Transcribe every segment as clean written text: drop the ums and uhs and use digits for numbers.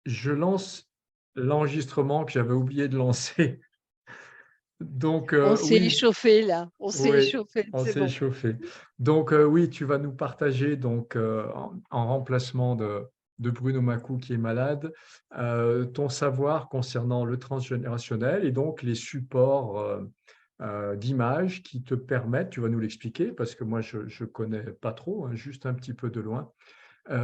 je lance l'enregistrement que j'avais oublié de lancer. Donc, On s'est oui, échauffé là, on s'est oui, échauffé, on c'est s'est bon. échauffé. Donc, oui, tu vas nous partager donc, en remplacement de Bruno Macou qui est malade, ton savoir concernant le transgénérationnel et donc les supports, d'images qui te permettent, tu vas nous l'expliquer parce que moi je connais pas trop, hein, juste un petit peu de loin.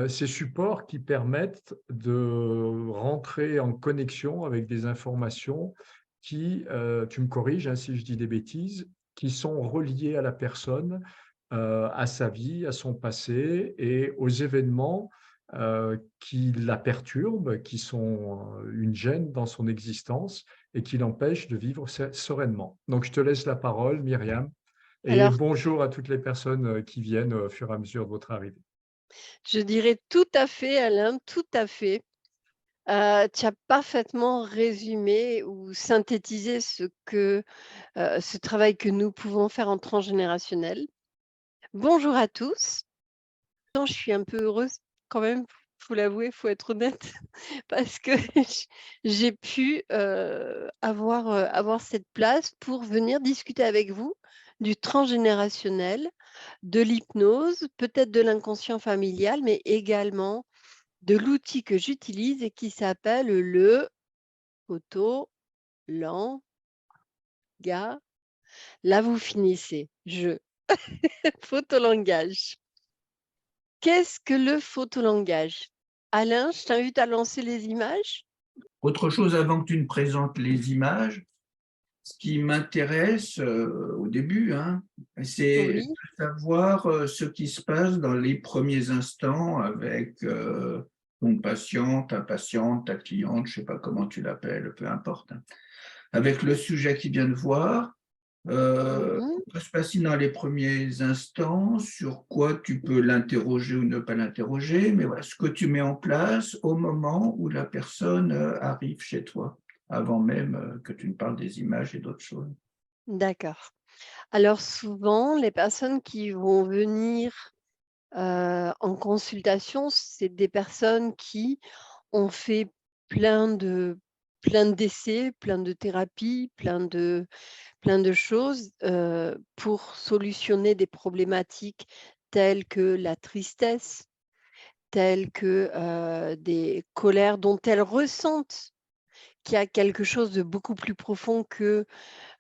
Ces supports qui permettent de rentrer en connexion avec des informations qui, tu me corriges, hein, si je dis des bêtises, qui sont reliées à la personne, à sa vie, à son passé et aux événements, qui la perturbent, qui sont, une gêne dans son existence et qui l'empêchent de vivre sereinement. Donc je te laisse la parole Myriam et Alors, bonjour à toutes les personnes, qui viennent au fur et à mesure de votre arrivée. je dirais tout à fait Alain, tout à fait. Tu as parfaitement résumé ou synthétisé ce travail que nous pouvons faire en transgénérationnel. Bonjour à tous. Non, je suis un peu heureuse quand même, faut l'avouer, faut être honnête, parce que j'ai pu, avoir cette place pour venir discuter avec vous du transgénérationnel, de l'hypnose, peut-être de l'inconscient familial, mais également de l'outil que j'utilise et qui s'appelle le photolang là vous finissez, photolangage. Qu'est-ce que le photolangage? Alain, je t'invite à lancer les images. Autre chose avant que tu ne présentes les images, ce qui m'intéresse au début, hein, c'est Oui, de savoir ce qui se passe dans les premiers instants avec ton patient, ta patiente, ta cliente, je ne sais pas comment tu l'appelles, peu importe, hein. Avec le sujet qu'il vient de voir, mmh. on peut se passer dans les premiers instants sur quoi tu peux l'interroger ou ne pas l'interroger, mais voilà, ce que tu mets en place au moment où la personne arrive chez toi, avant même que tu ne parles des images et d'autres choses. D'accord. Alors souvent, les personnes qui vont venir, en consultation, c'est des personnes qui ont fait plein de plein d'essais, plein de thérapies, plein de choses, pour solutionner des problématiques telles que la tristesse, telles que, des colères dont elles ressentent qu'il y a quelque chose de beaucoup plus profond que,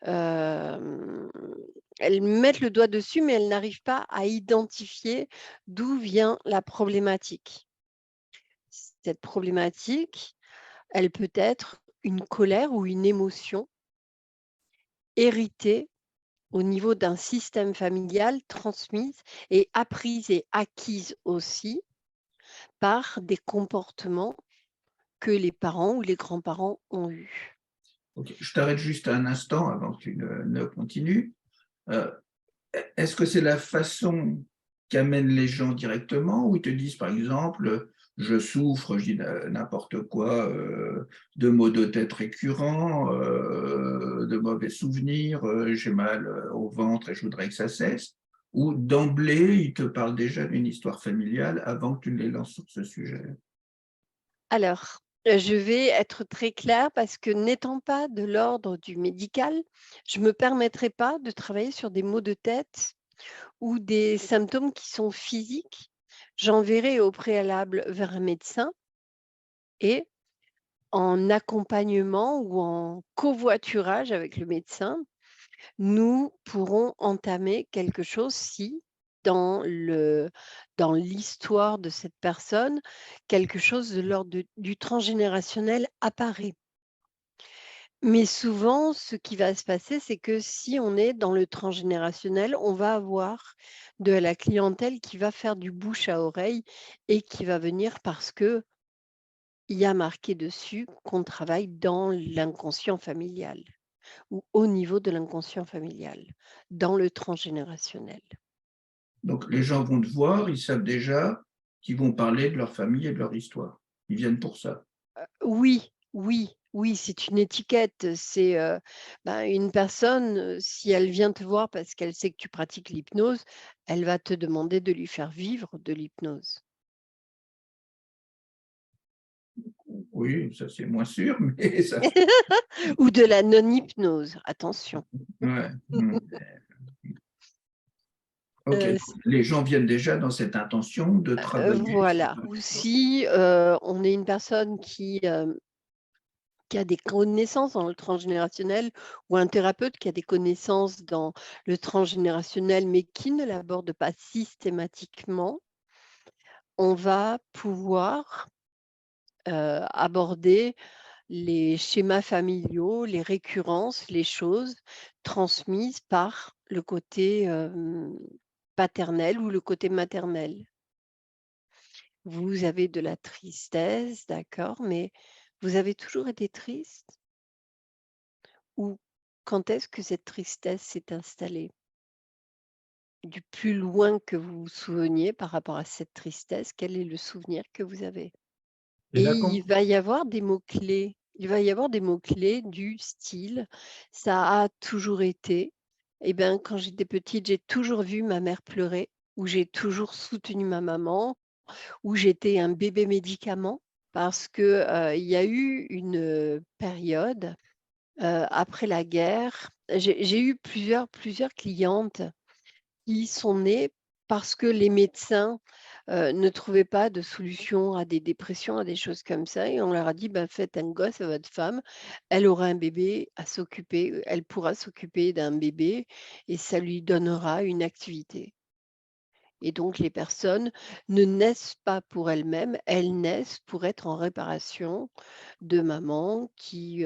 hem, elles mettent le doigt dessus, mais elles n'arrivent pas à identifier d'où vient la problématique. Cette problématique, elle peut être une colère ou une émotion héritée au niveau d'un système familial, transmise et apprise et acquise aussi par des comportements que les parents ou les grands-parents ont eus. Ok, je t'arrête juste un instant avant que tu ne continues. Euh, Est-ce que c'est la façon qu'amènent les gens directement ou ils te disent par exemple je souffre, je dis n'importe quoi, de maux de tête récurrents, de mauvais souvenirs, j'ai mal au ventre et je voudrais que ça cesse, ou d'emblée ils te parlent déjà d'une histoire familiale avant que tu ne les lances sur ce sujet? Alors, je vais être très claire parce que n'étant pas de l'ordre du médical, je ne me permettrai pas de travailler sur des maux de tête ou des symptômes qui sont physiques. J'enverrai au préalable vers un médecin et en accompagnement ou en covoiturage avec le médecin, nous pourrons entamer quelque chose si dans l'histoire de cette personne, quelque chose de l'ordre du transgénérationnel apparaît. Mais souvent, ce qui va se passer, c'est que si on est dans le transgénérationnel, on va avoir de la clientèle qui va faire du bouche à oreille et qui va venir parce qu'il y a marqué dessus qu'on travaille dans l'inconscient familial ou au niveau de l'inconscient familial, dans le transgénérationnel. Donc les gens vont te voir, ils savent déjà qu'ils vont parler de leur famille et de leur histoire. Ils viennent pour ça. Oui, oui, oui, c'est une étiquette. C'est, une personne, si elle vient te voir parce qu'elle sait que tu pratiques l'hypnose, elle va te demander de lui faire vivre de l'hypnose. Oui, ça c'est moins sûr, mais ça fait. Ou de la non-hypnose, attention. Ouais. Mmh. Ok, Heu, donc les gens viennent déjà dans cette intention de travailler sur voilà. Ou si, on est une personne qui a des connaissances dans le transgénérationnel ou un thérapeute qui a des connaissances dans le transgénérationnel, mais qui ne l'aborde pas systématiquement, on va pouvoir, aborder les schémas familiaux, les récurrences, les choses transmises par le côté, paternel ou le côté maternel. Vous avez de la tristesse, d'accord, mais vous avez toujours été triste? Ou quand est-ce que cette tristesse s'est installée? Du plus loin que vous vous souveniez par rapport à cette tristesse, quel est le souvenir que vous avez? Et Et là, il va y avoir des mots-clés. Il va y avoir des mots-clés du style: «Ça a toujours été», et ben, quand j'étais petite, j'ai toujours vu ma mère pleurer, ou j'ai toujours soutenu ma maman, ou j'étais un bébé médicament parce que, il y a eu une, période, après la guerre, j'ai eu plusieurs clientes qui sont nées parce que les médecins, ne trouvaient pas de solution à des dépressions, à des choses comme ça, et on leur a dit: «Ben, faites un gosse à votre femme, elle aura un bébé à s'occuper, elle pourra s'occuper d'un bébé et ça lui donnera une activité». Et donc les personnes ne naissent pas pour elles-mêmes, elles naissent pour être en réparation de maman qui,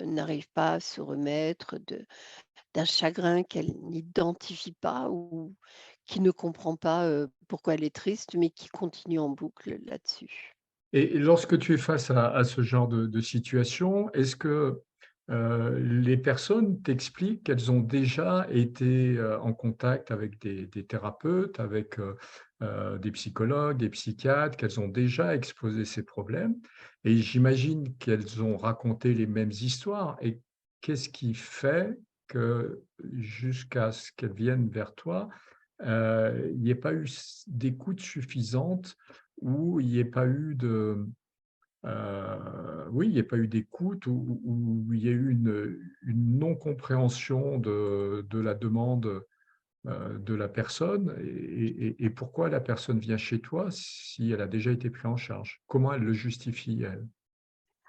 n'arrive pas à se remettre d'un chagrin qu'elle n'identifie pas, ou qui ne comprend pas, pourquoi elle est triste, mais qui continue en boucle là-dessus. et lorsque tu es face à ce genre de situation, est-ce que, les personnes t'expliquent qu'elles ont déjà été, en contact avec des thérapeutes, avec, des psychologues, des psychiatres, qu'elles ont déjà exposé ces problèmes? Et j'imagine qu'elles ont raconté les mêmes histoires, et qu'est-ce qui fait que, jusqu'à ce qu'elles viennent vers toi, il n'y ait pas eu d'écoute suffisante, où il n'y ait pas eu oui, il n'y ait pas eu d'écoute, où il y a eu une non-compréhension de la demande, de la personne, et pourquoi la personne vient chez toi si elle a déjà été prise en charge? Comment elle le justifie, elle?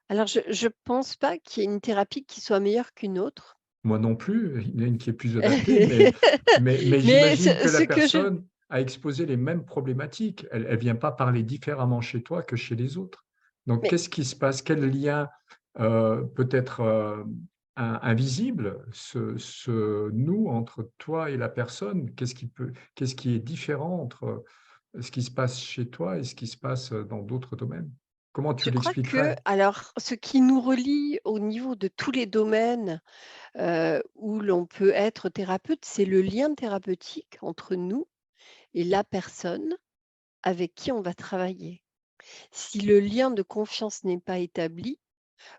Alors je pense pas qu'il y ait une thérapie qui soit meilleure qu'une autre. Moi non plus, il y en a une qui est plus adaptée, mais Mais j'imagine que ce la que je personne a exposé les mêmes problématiques. Elle vient pas parler différemment chez toi que chez les autres. Donc mais qu'est-ce qui se passe? Quel lien, peut-être, invisible se noue entre toi et la personne? Qu'est-ce qui est différent entre ce qui se passe chez toi et ce qui se passe, dans d'autres domaines? Comment tu je crois que, l'expliquerais? alors, ce qui nous relie au niveau de tous les domaines, où l'on peut être thérapeute, c'est le lien thérapeutique entre nous et la personne avec qui on va travailler. Si le lien de confiance n'est pas établi,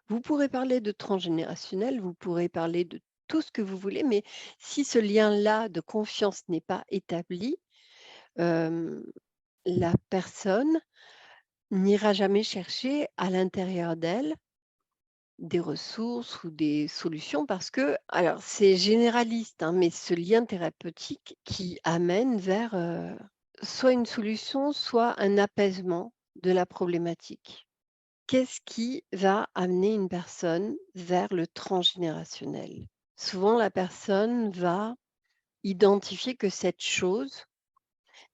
vous pourrez parler de transgénérationnel, vous pourrez parler de tout ce que vous voulez, mais si ce lien-là de confiance n'est pas établi, hem, la personne n'ira jamais chercher à l'intérieur d'elle des ressources ou des solutions, parce que, alors c'est généraliste, hein, mais ce lien thérapeutique qui amène vers, soit une solution, soit un apaisement de la problématique. Qu'est-ce qui va amener une personne vers le transgénérationnel? Souvent, la personne va identifier que cette chose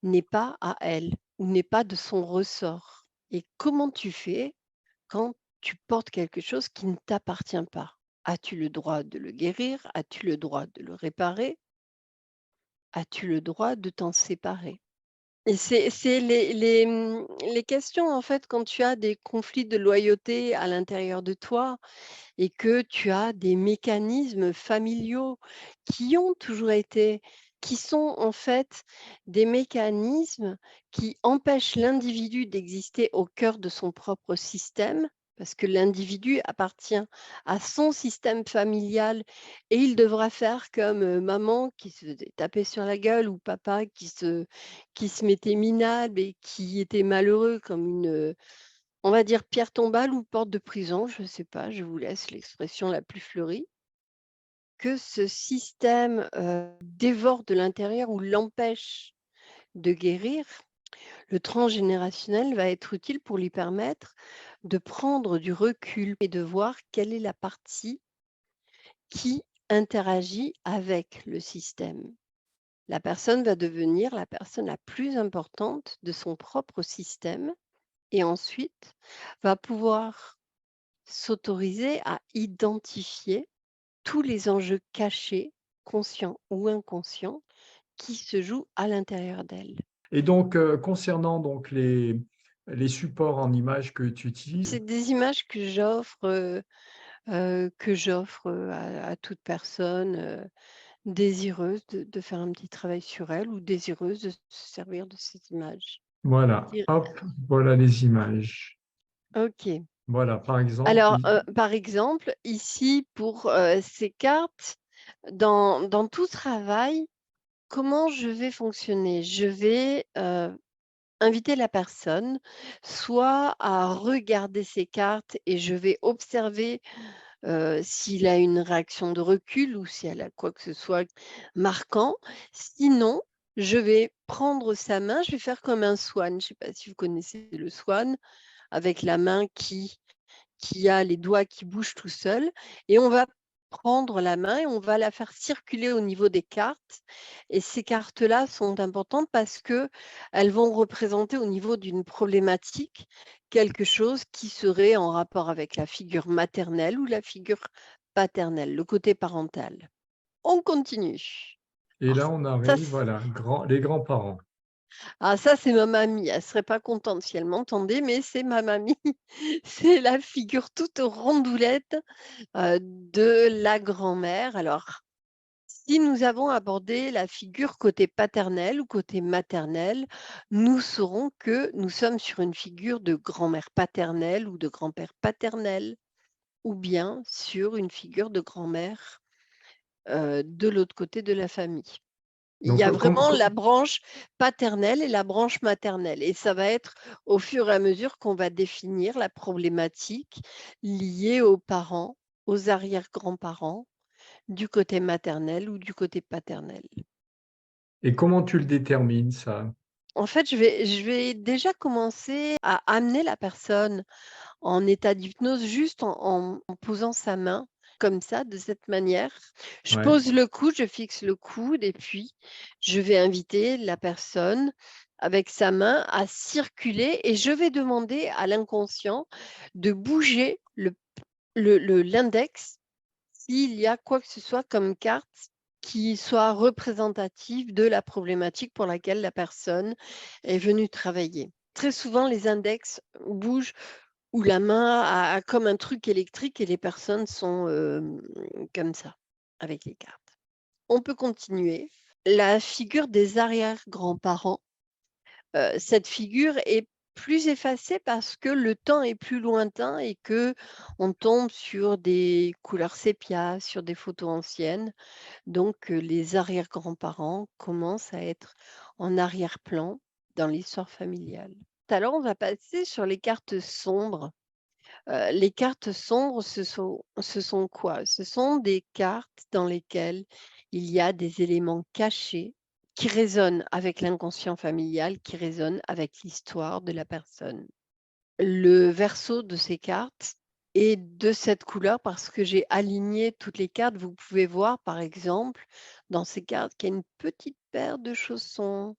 n'est pas à elle, ou n'est pas de son ressort. Et comment tu fais quand tu portes quelque chose qui ne t'appartient pas? As-tu le droit de le guérir? As-tu le droit de le réparer? As-tu le droit de t'en séparer? Et c'est les questions, en fait, quand tu as des conflits de loyauté à l'intérieur de toi et que tu as des mécanismes familiaux qui ont toujours été, qui sont en fait des mécanismes qui empêchent l'individu d'exister au cœur de son propre système, parce que l'individu appartient à son système familial et il devra faire comme, maman qui se faisait taper sur la gueule, ou papa qui se mettait minable et qui était malheureux comme une, on va dire pierre tombale ou porte de prison, je ne sais pas, je vous laisse l'expression la plus fleurie, que ce système, dévore de l'intérieur ou l'empêche de guérir, le transgénérationnel va être utile pour lui permettre de prendre du recul et de voir quelle est la partie qui interagit avec le système. La personne va devenir la personne la plus importante de son propre système et ensuite va pouvoir s'autoriser à identifier tous les enjeux cachés, conscients ou inconscients, qui se jouent à l'intérieur d'elle. Et donc, concernant donc les supports en images que tu utilises, C'est des images que j'offre, à toute personne, désireuse de faire un petit travail sur elle ou désireuse de se servir de ces images. voilà, Dire hop, voilà les images. OK. Voilà, par exemple, Alors, par exemple, ici pour, ces cartes, dans tout travail, comment je vais fonctionner? Je vais, inviter la personne soit à regarder ses cartes et je vais observer, s'il a une réaction de recul ou si elle a quoi que ce soit marquant. Sinon, je vais prendre sa main, je vais faire comme un swan. Je ne sais pas si vous connaissez le swan, avec la main qui a les doigts qui bougent tout seuls et on va prendre la main et on va la faire circuler au niveau des cartes et ces cartes-là sont importantes parce qu'elles vont représenter au niveau d'une problématique quelque chose qui serait en rapport avec la figure maternelle ou la figure paternelle, le côté parental. On continue. et Alors là, on ça, arrive, voilà, les grands-parents. ça, c'est ma mamie. Elle serait pas contente si elle m'entendait, mais c'est ma mamie. C'est la figure toute rondoulette de la grand-mère. Alors, si nous avons abordé la figure côté paternel ou côté maternel, nous saurons que nous sommes sur une figure de grand-mère paternelle ou de grand-père paternel, ou bien sur une figure de grand-mère de l'autre côté de la famille. Il y Donc, a vraiment la branche paternelle et la branche maternelle et ça va être au fur et à mesure qu'on va définir la problématique liée aux parents, aux arrière-grands-parents, du côté maternel ou du côté paternel. et comment tu le détermines, ça? En fait, je vais déjà commencer à amener la personne en état d'hypnose juste en posant sa main comme ça, de cette manière. Je Ouais. pose le coude, je fixe le coude et puis je vais inviter la personne avec sa main à circuler et je vais demander à l'inconscient de bouger l'index s'il y a quoi que ce soit comme carte qui soit représentative de la problématique pour laquelle la personne est venue travailler. Très souvent, les index bougent ou la main a comme un truc électrique et les personnes sont, comme ça, avec les cartes. On peut continuer. La figure des arrière-grands-parents, cette figure est plus effacée parce que le temps est plus lointain et que on tombe sur des couleurs sépia, sur des photos anciennes. Donc, les arrière-grands-parents commencent à être en arrière-plan dans l'histoire familiale. Alors, on va passer sur les cartes sombres. Les cartes sombres, ce sont quoi? Ce sont des cartes dans lesquelles il y a des éléments cachés qui résonnent avec l'inconscient familial, qui résonnent avec l'histoire de la personne. Le verso de ces cartes est de cette couleur parce que j'ai aligné toutes les cartes. Vous pouvez voir, par exemple, dans ces cartes qu'il y a une petite paire de chaussons,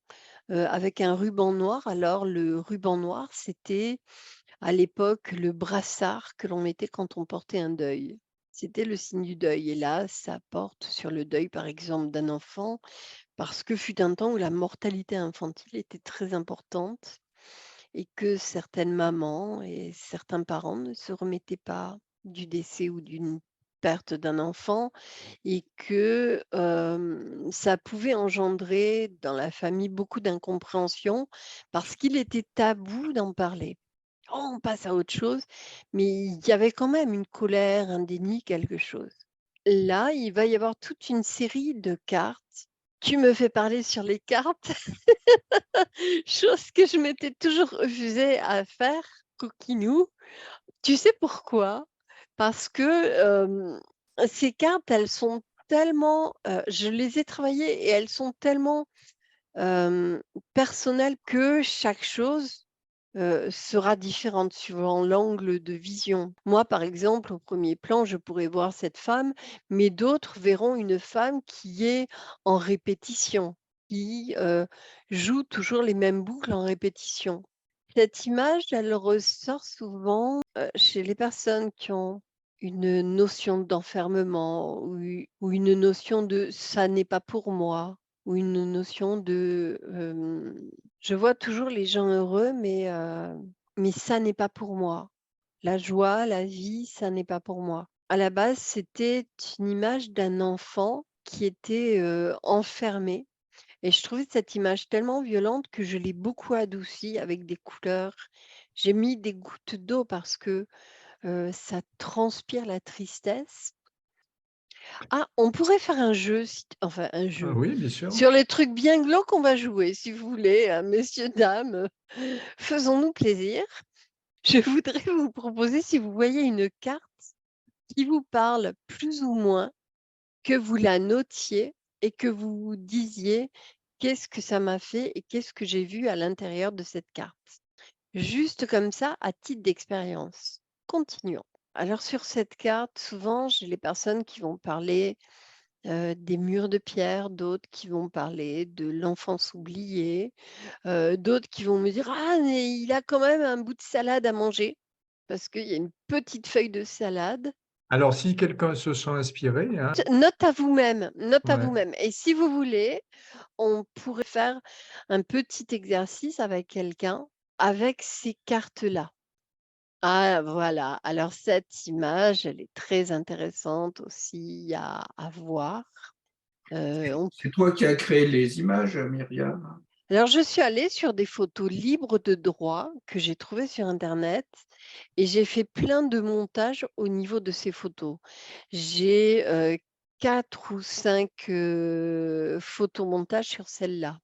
avec un ruban noir. Alors le ruban noir, c'était à l'époque le brassard que l'on mettait quand on portait un deuil. C'était le signe du deuil et là, ça porte sur le deuil, par exemple, d'un enfant, parce que fut un temps où la mortalité infantile était très importante et que certaines mamans et certains parents ne se remettaient pas du décès ou d'une perte d'un enfant et que, ça pouvait engendrer dans la famille beaucoup d'incompréhension parce qu'il était tabou d'en parler. Oh, on passe à autre chose, mais il y avait quand même une colère, un déni, quelque chose. Là, il va y avoir toute une série de cartes. Tu me fais parler sur les cartes, chose que je m'étais toujours refusée à faire. coquinou. Tu sais pourquoi? Parce que, ces cartes, elles sont tellement, je les ai travaillées et elles sont tellement, hem, personnelles que chaque chose, sera différente suivant l'angle de vision. Moi, par exemple, au premier plan, je pourrais voir cette femme, mais d'autres verront une femme qui est en répétition, qui, joue toujours les mêmes boucles en répétition. Cette image, elle ressort souvent, chez les personnes qui ont une notion d'enfermement ou une notion de «ça n'est pas pour moi» ou une notion de, je vois toujours les gens heureux, mais ça n'est pas pour moi. La joie, la vie, ça n'est pas pour moi. À la base, c'était une image d'un enfant qui était, enfermé et je trouvais cette image tellement violente que je l'ai beaucoup adoucie avec des couleurs. J'ai mis des gouttes d'eau parce que, ça transpire la tristesse. Ah, on pourrait faire un jeu, enfin un Ah jeu. oui, bien sûr. Sur les trucs bien glauques, on va jouer si vous voulez, messieurs, dames, faisons-nous plaisir. Je voudrais vous proposer, si vous voyez une carte qui vous parle plus ou moins, que vous la notiez et que vous vous disiez: «Qu'est-ce que ça m'a fait et qu'est-ce que j'ai vu à l'intérieur de cette carte?» Juste comme ça, à titre d'expérience. Continuons. Alors sur cette carte, souvent, j'ai les personnes qui vont parler, des murs de pierre, d'autres qui vont parler de l'enfance oubliée, d'autres qui vont me dire: «Ah mais il a quand même un bout de salade à manger», parce qu'il y a une petite feuille de salade. Alors si quelqu'un se sent inspiré, hein, Note à ouais. vous-même et si vous voulez, on pourrait faire un petit exercice avec quelqu'un avec ces cartes-là. Ah voilà, alors cette image, elle est très intéressante aussi à voir. On C'est toi qui as créé les images, Myriam? Alors je suis allée sur des photos libres de droit que j'ai trouvées sur internet et j'ai fait plein de montages au niveau de ces photos. J'ai, 4 ou 5 photomontages sur celle-là.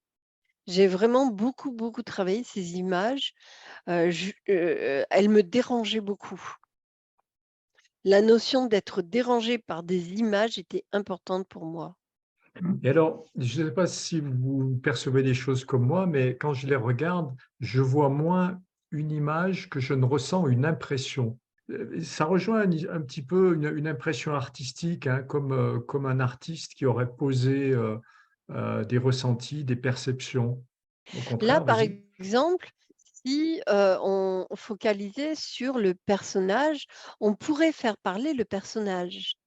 J'ai vraiment beaucoup, beaucoup travaillé ces images, elles me dérangeaient beaucoup. La notion d'être dérangée par des images était importante pour moi. Et alors, je ne sais pas si vous percevez des choses comme moi, mais quand je les regarde, je vois moins une image que je ne ressens une impression. Ça rejoint un petit peu une impression artistique, hein, comme un artiste qui aurait posé, des ressentis, des perceptions. Au Là, contraire, par vas-y. exemple, si, on focalisait sur le personnage, on pourrait faire parler le personnage.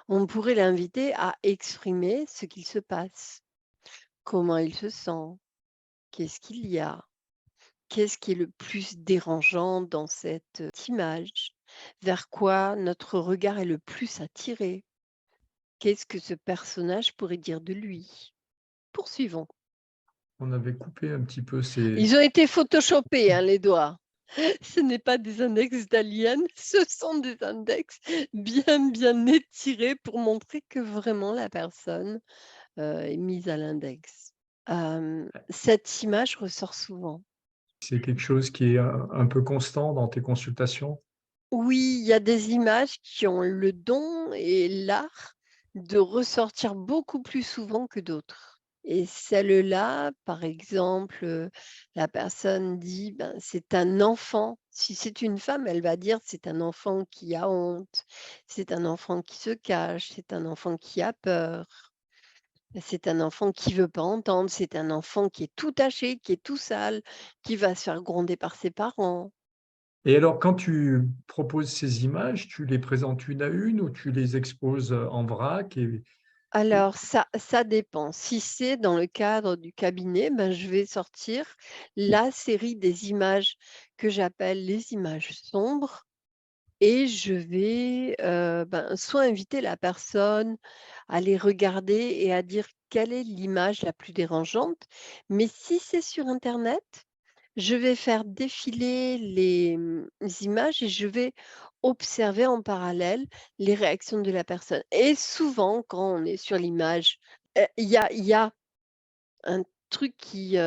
On pourrait l'inviter à exprimer ce qu'il se passe, comment il se sent, qu'est-ce qu'il y a, qu'est-ce qui est le plus dérangeant dans cette image, vers quoi notre regard est le plus attiré, qu'est-ce que ce personnage pourrait dire de lui. Poursuivons. On avait coupé un petit peu ces. Ils ont été photoshopés, hein, les doigts. Ce n'est pas des index d'aliens, ce sont des index bien, bien étirés pour montrer que vraiment la personne, est mise à l'index. Cette image ressort souvent. C'est quelque chose qui est un peu constant dans tes consultations? Oui, il y a des images qui ont le don et l'art de ressortir beaucoup plus souvent que d'autres. Et celle-là, par exemple, la personne dit: «Ben, c'est un enfant». Si c'est une femme, elle va dire: «C'est un enfant qui a honte, c'est un enfant qui se cache, c'est un enfant qui a peur, c'est un enfant qui veut pas entendre, c'est un enfant qui est tout taché, qui est tout sale, qui va se faire gronder par ses parents». Et alors, quand tu proposes ces images, tu les présentes une à une ou tu les exposes, en vrac et Alors ça dépend. Si c'est dans le cadre du cabinet, ben, je vais sortir la série des images que j'appelle les images sombres et je vais, ben, soit inviter la personne à les regarder et à dire quelle est l'image la plus dérangeante. Mais si c'est sur internet, je vais faire défiler les images et je vais observer en parallèle les réactions de la personne et souvent quand on est sur l'image, il y a un truc qui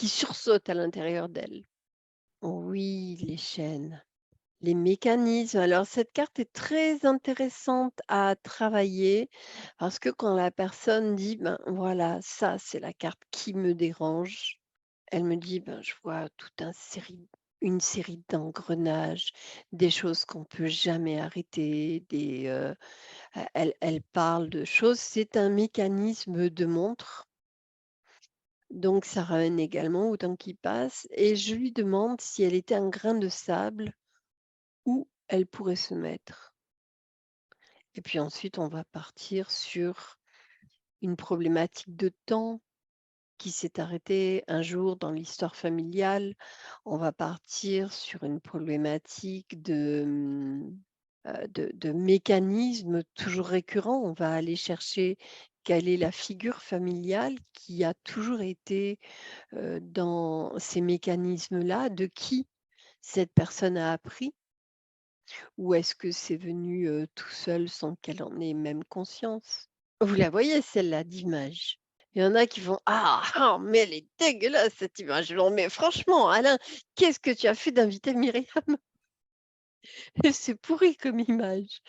sursaute à l'intérieur d'elle. Oui, les chaînes, les mécanismes. Alors cette carte est très intéressante à travailler parce que quand la personne dit: «Ben, voilà, ça, c'est la carte qui me dérange», elle me dit: «Ben, je vois toute une série d'engrenages, des choses qu'on peut jamais arrêter, elle parle de choses, c'est un mécanisme de montre, donc ça ramène également au temps qui passe et je lui demande si elle était un grain de sable, où elle pourrait se mettre et puis ensuite on va partir sur une problématique de temps qui s'est arrêtée un jour dans l'histoire familiale. On va partir sur une problématique de mécanismes toujours récurrents. On va aller chercher quelle est la figure familiale qui a toujours été, dans ces mécanismes-là, de qui cette personne a appris ou est-ce que c'est venu, tout seul sans qu'elle en ait même conscience? Vous la voyez celle-là d'image? Il y en a qui vont: «Ah! Ah, mais elle est dégueulasse cette image!» Non mais franchement Alain, qu'est-ce que tu as fait d'inviter Myriam? C'est pourri comme image.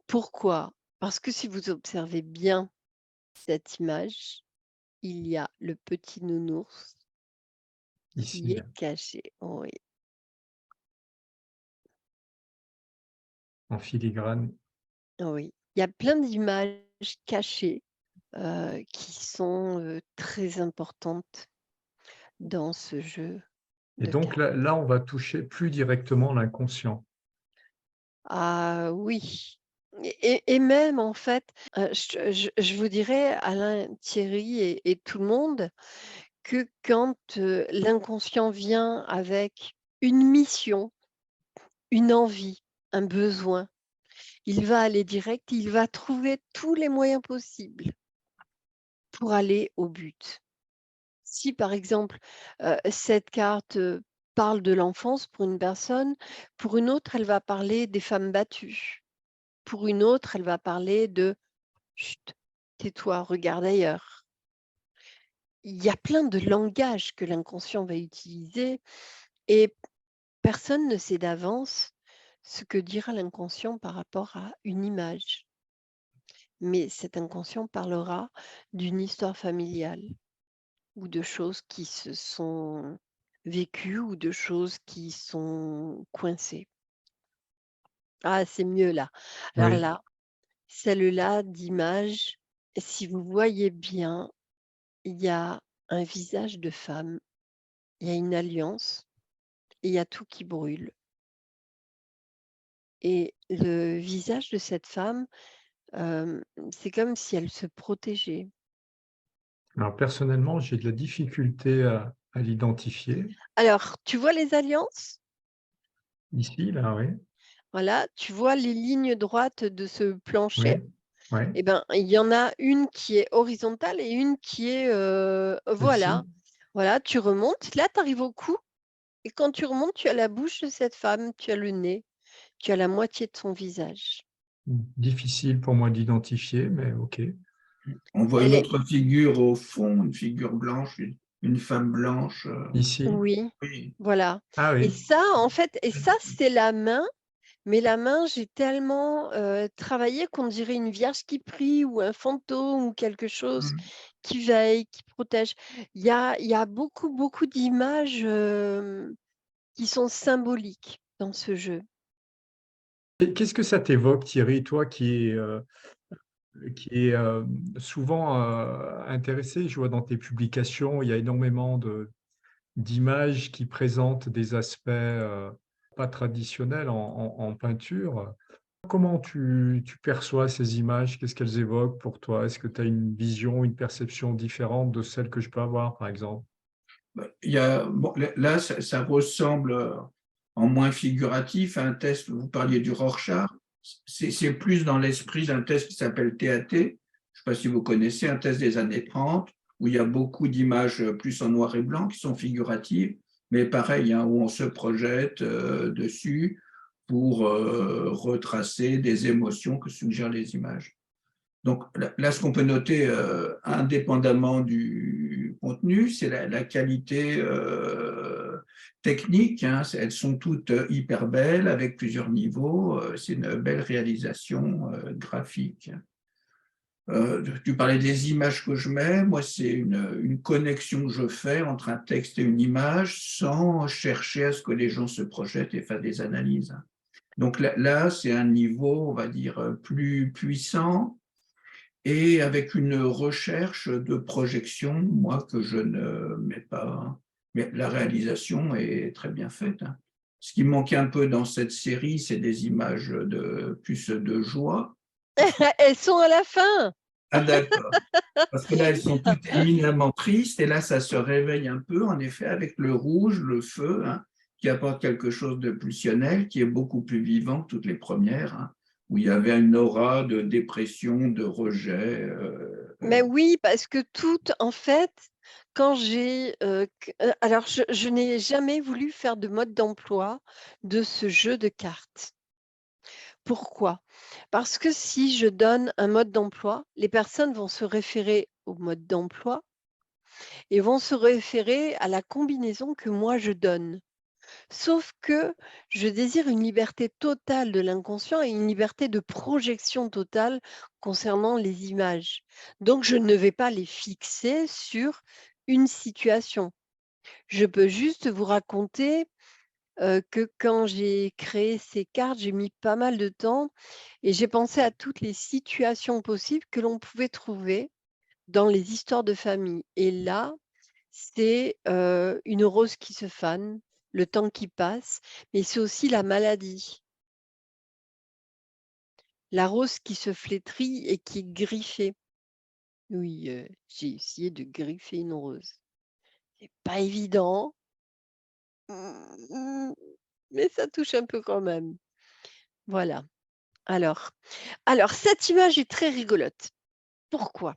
Pourquoi? Parce que si vous observez bien cette image, il y a le petit nounours qui ici, est caché. Oui, en filigrane. oui. Il y a plein d'images cachées, qui sont, très importantes dans ce jeu Et de donc cartes. là, on va toucher plus directement l'inconscient. Ah oui et même en fait, je vous dirais Alain, Thierry et tout le monde que quand, l'inconscient vient avec une mission, une envie, un besoin, il va aller direct, il va trouver tous les moyens possibles pour aller au but. Si par exemple, cette carte, parle de l'enfance pour une personne, pour une autre, elle va parler des femmes battues. Pour une autre, elle va parler de: «Chut, tais-toi, regarde ailleurs». Il y a plein de langages que l'inconscient va utiliser et personne ne sait d'avance ce que dira l'inconscient par rapport à une image. Mais cet inconscient parlera d'une histoire familiale ou de choses qui se sont vécues ou de choses qui sont coincées. Ah, c'est mieux là. Alors Oui, là, celle-là d'image, si vous voyez bien, il y a un visage de femme, il y a une alliance et il y a tout qui brûle et le visage de cette femme, c'est comme si elle se protégeait. alors personnellement, j'ai de la difficulté à l'identifier. Alors, tu vois les alliances? Ici, là, oui, Voilà, tu vois les lignes droites de ce plancher? oui, oui, Eh ben, il y en a une qui est horizontale et une qui est, voilà, celle-ci. voilà, tu remontes, là tu arrives au cou et quand tu remontes, tu as la bouche de cette femme, tu as le nez, tu as la moitié de son visage. Difficile pour moi d'identifier, mais OK. On voit une Elle est autre figure au fond, une figure blanche, une femme blanche. Ici? Oui, Oui. voilà Ah et oui. ça, en fait et ça, c'est la main, mais la main, j'ai tellement, travaillé qu'on dirait une vierge qui prie ou un fantôme ou quelque chose Mmh. qui veille, qui protège. Il y a beaucoup, beaucoup d'images, qui sont symboliques dans ce jeu. Et qu'est-ce que ça t'évoque, Thierry, toi qui est souvent, intéressé? Je vois dans tes publications, il y a énormément de d'images qui présentent des aspects, pas traditionnels en peinture. Comment tu perçois ces images? Qu'est-ce qu'elles évoquent pour toi? Est-ce que tu as une vision, une perception différente de celle que je peux avoir, par exemple? Bah, il y a bon, là, ça ressemble, en moins figuratif à un test, vous parliez du Rorschach. C'est plus dans l'esprit d'un test qui s'appelle TAT. Je ne sais pas si vous connaissez, un test des années 30 où il y a beaucoup d'images, plus en noir et blanc qui sont figuratives, mais pareil, hein, où on se projette, dessus pour, retracer des émotions que suggèrent les images. Donc là, ce qu'on peut noter, indépendamment du contenu, c'est la qualité, techniques, hein, elles sont toutes hyper belles, avec plusieurs niveaux. C'est une belle réalisation graphique. Tu parlais des images que je mets. Moi, c'est une connexion que je fais entre un texte et une image sans chercher à ce que les gens se projettent et fassent des analyses. Donc là, c'est un niveau, on va dire, plus puissant et avec une recherche de projection, moi, que je ne mets pas. Mais la réalisation est très bien faite, hein. Ce qui manquait un peu dans cette série, c'est des images plus de joie. Elles sont à la fin. Ah d'accord. Parce que là, elles sont toutes éminemment tristes, et là, ça se réveille un peu, en effet, avec le rouge, le feu, hein, qui apporte quelque chose de pulsionnel, qui est beaucoup plus vivant que toutes les premières, hein, où il y avait une aura de dépression, de rejet. Mais oui, parce que en fait, quand alors je n'ai jamais voulu faire de mode d'emploi de ce jeu de cartes. Pourquoi? Parce que si je donne un mode d'emploi, les personnes vont se référer au mode d'emploi et vont se référer à la combinaison que moi je donne. Sauf que je désire une liberté totale de l'inconscient et une liberté de projection totale concernant les images. Donc, je ne vais pas les fixer sur une situation. Je peux juste vous raconter que quand j'ai créé ces cartes, j'ai mis pas mal de temps et j'ai pensé à toutes les situations possibles que l'on pouvait trouver dans les histoires de famille. Et là, c'est une rose qui se fane, le temps qui passe, mais c'est aussi la maladie. La rose qui se flétrit et qui est griffée. Oui, j'ai essayé de griffer une rose. C'est pas évident, mmh, mais ça touche un peu quand même. Voilà. Alors alors cette image est très rigolote. Pourquoi?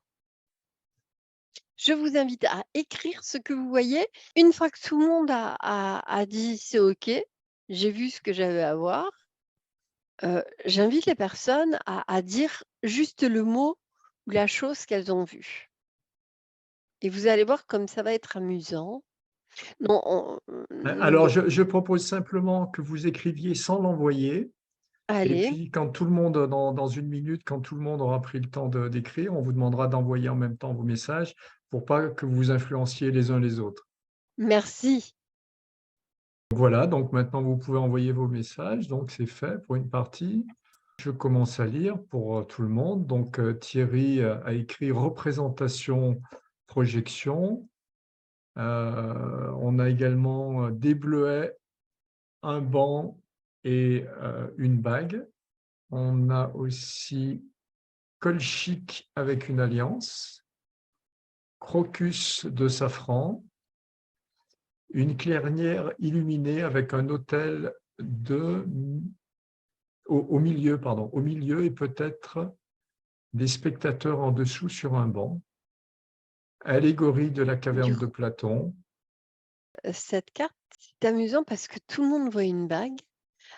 Je vous invite à écrire ce que vous voyez. Une fois que tout le monde a dit: «C'est OK, j'ai vu ce que j'avais à voir», j'invite les personnes à dire juste le mot ou la chose qu'elles ont vue et vous allez voir comme ça va être amusant. Non, Alors, non, je propose simplement que vous écriviez sans l'envoyer. Et allez, puis, quand tout le monde, dans une minute, quand tout le monde aura pris le temps d'écrire, on vous demandera d'envoyer en même temps vos messages pour pas que vous influenciez les uns les autres. merci. Voilà, donc maintenant vous pouvez envoyer vos messages. Donc c'est fait pour une partie. Je commence à lire pour tout le monde. Donc Thierry a écrit représentation, projection. On a également des bleuets, un banc et une bague. On a aussi colchique avec une alliance, crocus de safran, une clairière illuminée avec un autel au milieu, pardon, au milieu et peut-être des spectateurs en dessous sur un banc, allégorie de la Du caverne de coup, Platon. cette carte, c'est amusant parce que tout le monde voit une bague,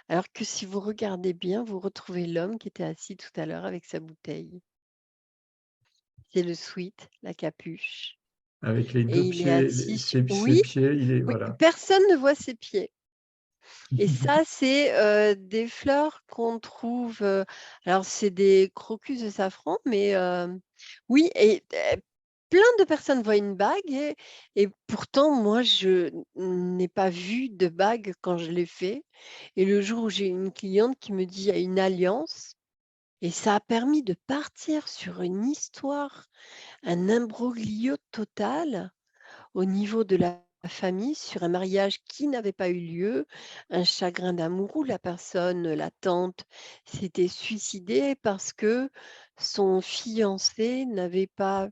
alors que si vous regardez bien, vous retrouvez l'homme qui était assis tout à l'heure avec sa bouteille. C'est le sweat, la capuche Avec les et deux il est pieds, assis su ses oui, pieds, il est, oui, voilà. personne ne voit ses pieds. Et ça, c'est, des fleurs qu'on trouve, alors c'est des crocus de safran, mais oui et plein de personnes voient une bague et pourtant moi je n'ai pas vu de bague quand je l'ai fait et le jour où j'ai une cliente qui me dit: «Il y a une alliance» et ça a permis de partir sur une histoire, un imbroglio total au niveau de la famille sur un mariage qui n'avait pas eu lieu, un chagrin d'amour où la personne, la tante, s'était suicidée parce que son fiancé n'avait pas,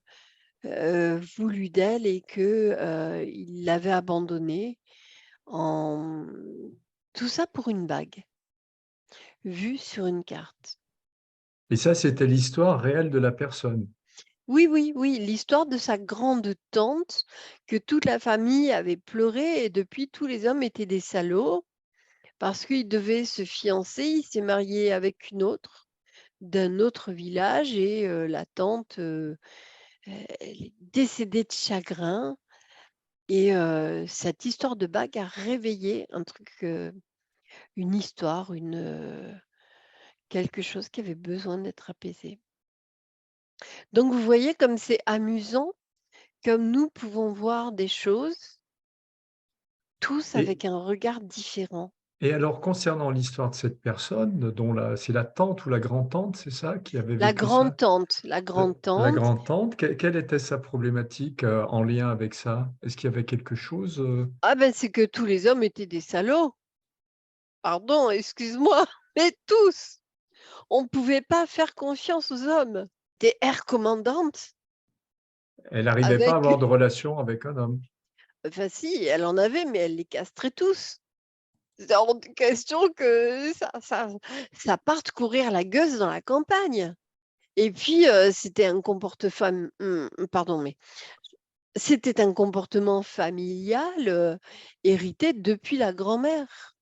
voulu d'elle et que, il l'avait abandonnée en tout ça pour une bague, vue sur une carte. Et ça, c'était l'histoire réelle de la personne. Oui, oui, oui, l'histoire de sa grande-tante que toute la famille avait pleuré et depuis tous les hommes étaient des salauds. Parce qu'il devait se fiancer, il s'est marié avec une autre, d'un autre village et la tante, elle est décédée de chagrin et cette histoire de bague a réveillé un truc, une histoire, quelque chose qui avait besoin d'être apaisé. Donc vous voyez comme c'est amusant, comme nous pouvons voir des choses, tous Et avec un regard différent. et alors concernant l'histoire de cette personne dont c'est la tante ou la grand-tante, c'est ça, qui avait vécu ça? La La la grande-tante, grand-tante, quelle était sa problématique, en lien avec ça? Est-ce qu'il y avait quelque chose, ah ben, c'est que tous les hommes étaient des salauds. Pardon, excuse-moi, mais tous! On ne pouvait pas faire confiance aux hommes. Des air commandantes elle n'arrivait pas à avec avoir de relation avec un homme? enfin si, elle en avait, mais elle les castrait tous. C'est hors de question que ça parte courir la gueuse dans la campagne. Et puis, c'était un pardon, mais c'était un comportement familial, hérité depuis la grand-mère.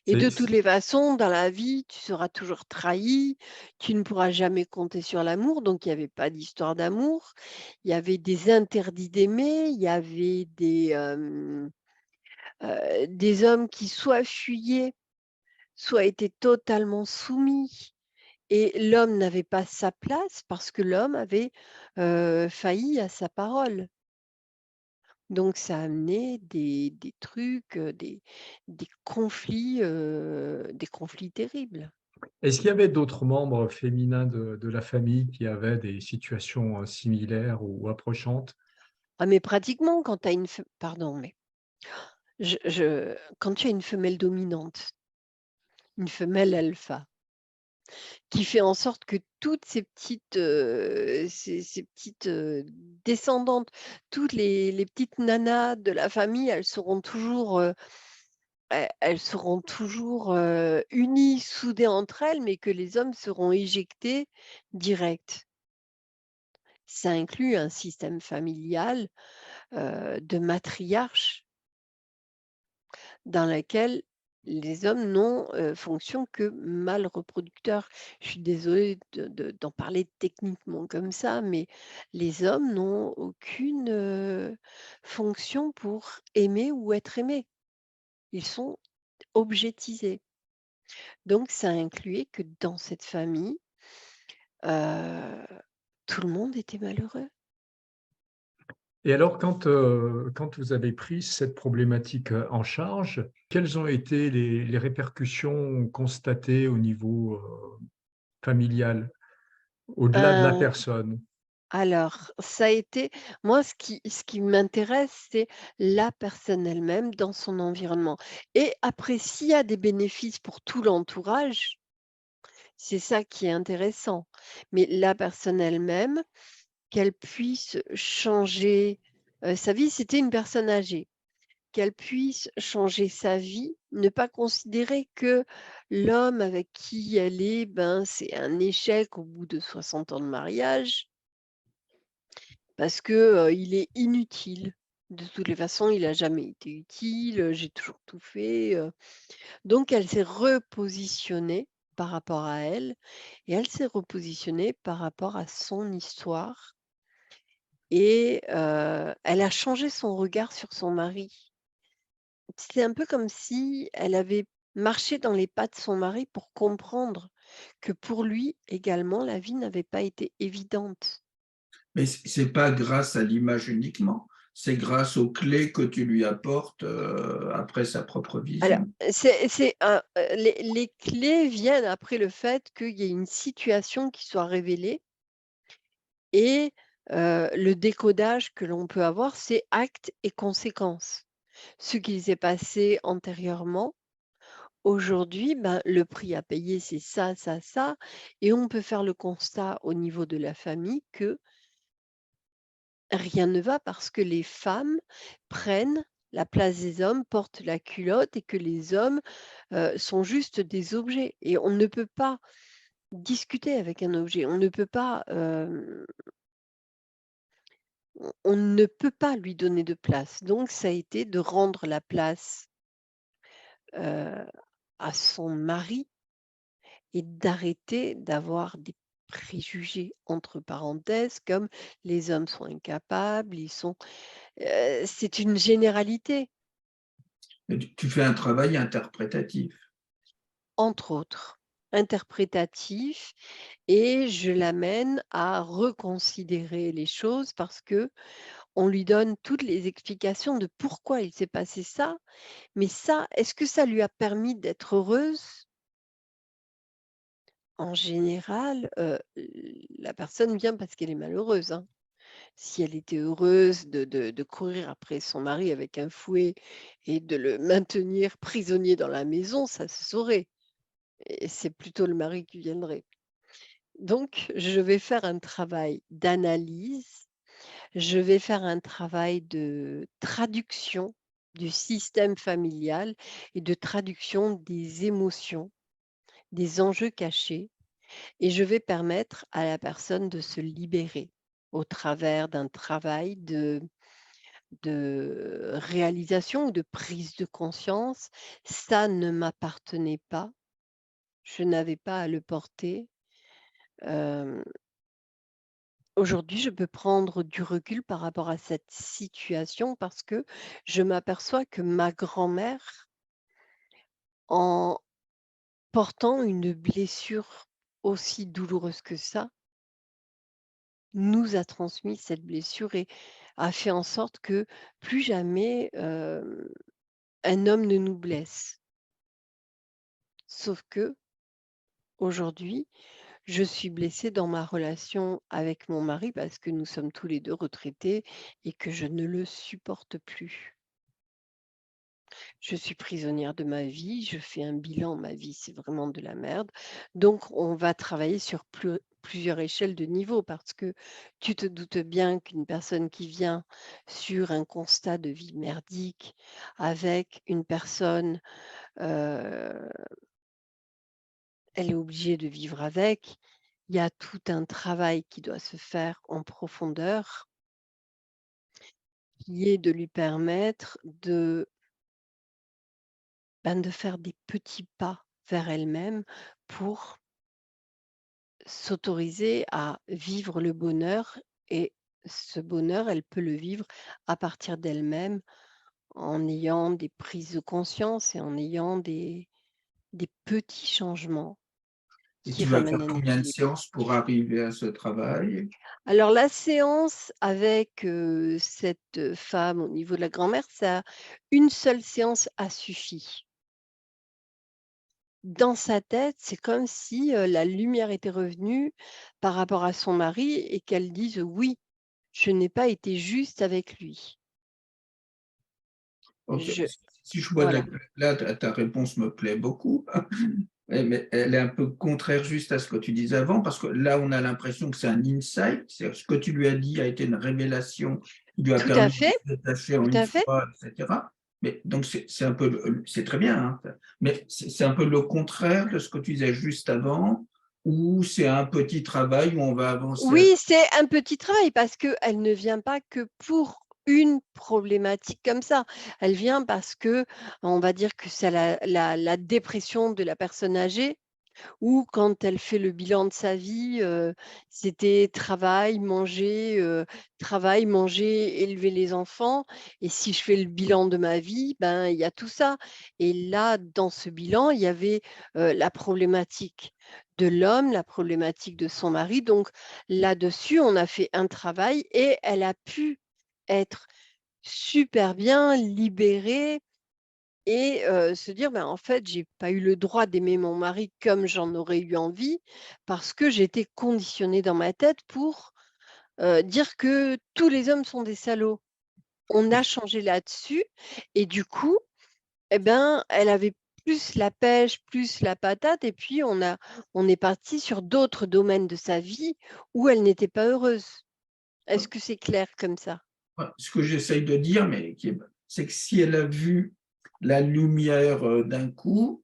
Et de toutes C'est les façons, dans la vie, tu seras toujours trahi, tu ne pourras jamais compter sur l'amour, donc il y avait pas d'histoire d'amour. Il y avait des interdits d'aimer, il y avait des hommes qui soit fuyaient, soit étaient totalement soumis et l'homme n'avait pas sa place parce que l'homme avait, failli à sa parole. Donc ça a amené des trucs, des conflits terribles. Est-ce qu'il y avait d'autres membres féminins de la famille qui avaient des situations, similaires ou approchantes? Ah mais pratiquement quand tu as une fe pardon, mais quand tu as une femelle dominante, une femelle alpha, qui fait en sorte que toutes ces petites, descendantes, toutes les petites nanas de la famille, elles seront toujours, unies, soudées entre elles, mais que les hommes seront éjectés direct. Ça inclut un système familial, de matriarche dans laquelle les hommes n'ont, fonction que mâles reproducteurs. Je suis désolée d'en parler techniquement comme ça, mais les hommes n'ont aucune, fonction pour aimer ou être aimés. Ils sont objetisés. Donc ça incluait que dans cette famille, heu, tout le monde était malheureux. Et alors quand vous avez pris cette problématique, en charge, quelles ont été les répercussions constatées au niveau, familial, au-delà de la Ben, personne? alors ça a été moi ce qui m'intéresse, c'est la personne elle-même dans son environnement et après s'il y a des bénéfices pour tout l'entourage, c'est ça qui est intéressant. Mais la personne elle-même, qu'elle puisse changer, sa vie, c'était une personne âgée. Qu'elle puisse changer sa vie, ne pas considérer que l'homme avec qui elle est, ben, c'est un échec au bout de 60 ans de mariage parce que, il est inutile. De toutes les façons, il a jamais été utile, j'ai toujours tout fait, donc elle s'est repositionnée par rapport à elle et elle s'est repositionnée par rapport à son histoire et elle a changé son regard sur son mari. C'est un peu comme si elle avait marché dans les pas de son mari pour comprendre que pour lui également, la vie n'avait pas été évidente. Mais c'est pas grâce à l'image uniquement, c'est grâce aux clés que tu lui apportes, après sa propre Alors, vision. les clés viennent après le fait qu'il y ait une situation qui soit révélée et le décodage que l'on peut avoir, c'est actes et conséquences. Ce qui s'est passé antérieurement. Aujourd'hui, ben, le prix à payer, c'est ça, ça, ça et on peut faire le constat au niveau de la famille que rien ne va parce que les femmes prennent la place des hommes, portent la culotte et que les hommes, sont juste des objets et on ne peut pas discuter avec un objet. On ne peut pas, on ne peut pas lui donner de place. Donc ça a été de rendre la place, heu, à son mari et d'arrêter d'avoir des préjugés entre parenthèses comme les hommes sont incapables, ils sont c'est une généralité, Et tu fais un travail interprétatif. entre autres, interprétatif, et je l'amène à reconsidérer les choses parce que on lui donne toutes les explications de pourquoi il s'est passé ça, mais ça, est-ce que ça lui a permis d'être heureuse? En général, la personne vient parce qu'elle est malheureuse, hein. Si elle était heureuse de courir après son mari avec un fouet et de le maintenir prisonnier dans la maison, ça se saurait, et c'est plutôt le mari qui viendrait. Donc je vais faire un travail d'analyse, je vais faire un travail de traduction du système familial et de traduction des émotions, des enjeux cachés, et je vais permettre à la personne de se libérer au travers d'un travail de réalisation ou de prise de conscience. Ça ne m'appartenait pas, je n'avais pas à le porter. Hem, Aujourd'hui, je peux prendre du recul par rapport à cette situation parce que je m'aperçois que ma grand-mère, en portant une blessure aussi douloureuse que ça, nous a transmis cette blessure et a fait en sorte que plus jamais, un homme ne nous blesse. Sauf que aujourd'hui, je suis blessée dans ma relation avec mon mari parce que nous sommes tous les 2 retraités et que je ne le supporte plus. Je suis prisonnière de ma vie, je fais un bilan, ma vie, c'est vraiment de la merde. Donc on va travailler sur plusieurs échelles de niveau parce que tu te doutes bien qu'une personne qui vient sur un constat de vie merdique avec une personne, heu, elle est obligée de vivre avec. Il y a tout un travail qui doit se faire en profondeur, qui est de lui permettre de faire des petits pas vers elle-même pour s'autoriser à vivre le bonheur, et ce bonheur, elle peut le vivre à partir d'elle-même en ayant des prises de conscience et en ayant des petits changements Et qui tu vas ramènent faire un combien de équilibre. séances pour arriver à ce travail? Alors la séance avec, cette femme au niveau de la grand-mère, ça, une seule séance a suffi. Dans sa tête, c'est comme si, la lumière était revenue par rapport à son mari et qu'elle dise: «Oui, je n'ai pas été juste avec lui». OK. Je Si je vois Voilà, là, ta réponse me plaît beaucoup. Mais elle est un peu contraire juste à ce que tu disais avant, parce que là, on a l'impression que c'est un insight, c'est-à-dire ce que tu lui as dit a été une révélation qui lui a tout à permis de fait, se détacher en tout une à fait. fois, et cetera. Mais donc c'est un peu c'est très bien, hein, mais c'est un peu le contraire de ce que tu disais juste avant, où c'est un petit travail où on va avancer à Oui, c'est un petit travail parce qu'elle ne vient pas que pour une problématique comme ça. Elle vient parce que, on va dire que c'est la dépression de la personne âgée, ou quand elle fait le bilan de sa vie, c'était travail, manger, élever les enfants, et si je fais le bilan de ma vie, ben, il y a tout ça, et là, dans ce bilan, il y avait, la problématique de l'homme, la problématique de son mari, donc là-dessus, on a fait un travail et elle a pu être super bien libérée et se dire: «Ben, en fait, j'ai pas eu le droit d'aimer mon mari comme j'en aurais eu envie, parce que j'étais conditionnée dans ma tête pour, dire que tous les hommes sont des salauds». On a changé là-dessus et du coup, et ben, elle avait plus la pêche, plus la patate, et puis on est parti sur d'autres domaines de sa vie où elle n'était pas heureuse. Est-ce que c'est clair comme ça? ce que j'essaye de dire, mais c'est que si elle a vu la lumière, d'un coup,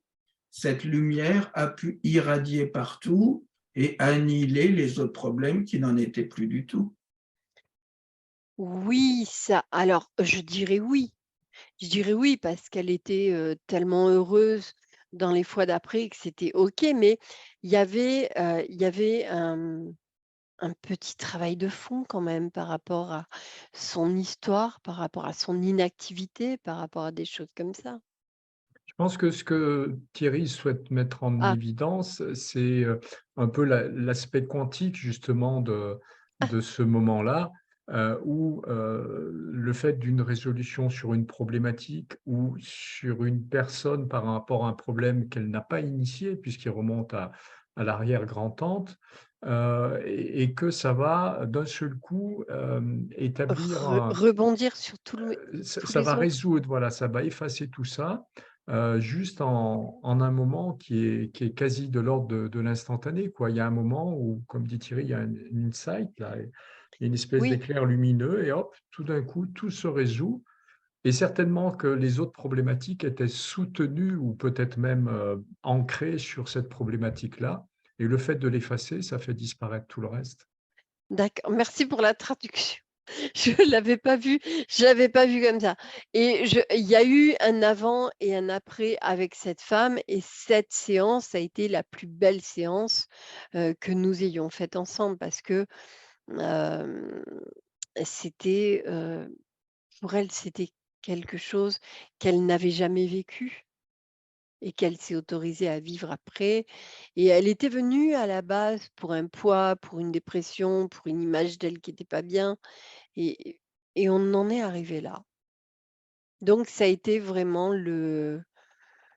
cette lumière a pu irradier partout et annihiler les autres problèmes qui n'en étaient plus du tout. Oui, ça, alors je dirais oui. Je dirais oui parce qu'elle était, tellement heureuse dans les fois d'après que c'était OK, mais il y avait un un petit travail de fond quand même par rapport à son histoire, par rapport à son inactivité, par rapport à des choses comme ça. Je pense que ce que Thierry souhaite mettre en Ah, évidence, c'est, un peu l'aspect quantique justement ah, de ce moment-là, où, le fait d'une résolution sur une problématique ou sur une personne par rapport à un problème qu'elle n'a pas initié puisqu'il remonte à l'arrière-grand-tante, et que ça va d'un seul coup, établir rebondir sur ça tous ça va les autres. résoudre, voilà, ça va effacer tout ça, juste en un moment qui est quasi de l'ordre de l'instantané, quoi. Il y a un moment où, comme dit Thierry, il y a un insight là, il y a une espèce Oui, d'éclair lumineux et hop, tout d'un coup, tout se résout et certainement que les autres problématiques étaient soutenues ou peut-être même, ancrées sur cette problématique-là et le fait de l'effacer, ça fait disparaître tout le reste. d'accord. Merci pour la traduction. Je l'avais pas vu comme ça. Et il y a eu un avant et un après avec cette femme et cette séance a été la plus belle séance, que nous ayons faite ensemble parce que, hem, c'était, pour elle, c'était quelque chose qu'elle n'avait jamais vécu et qu'elle s'est autorisée à vivre après et elle était venue à la base pour un poids, pour une dépression, pour une image d'elle qui était pas bien et et on en est arrivé là. Donc ça a été vraiment le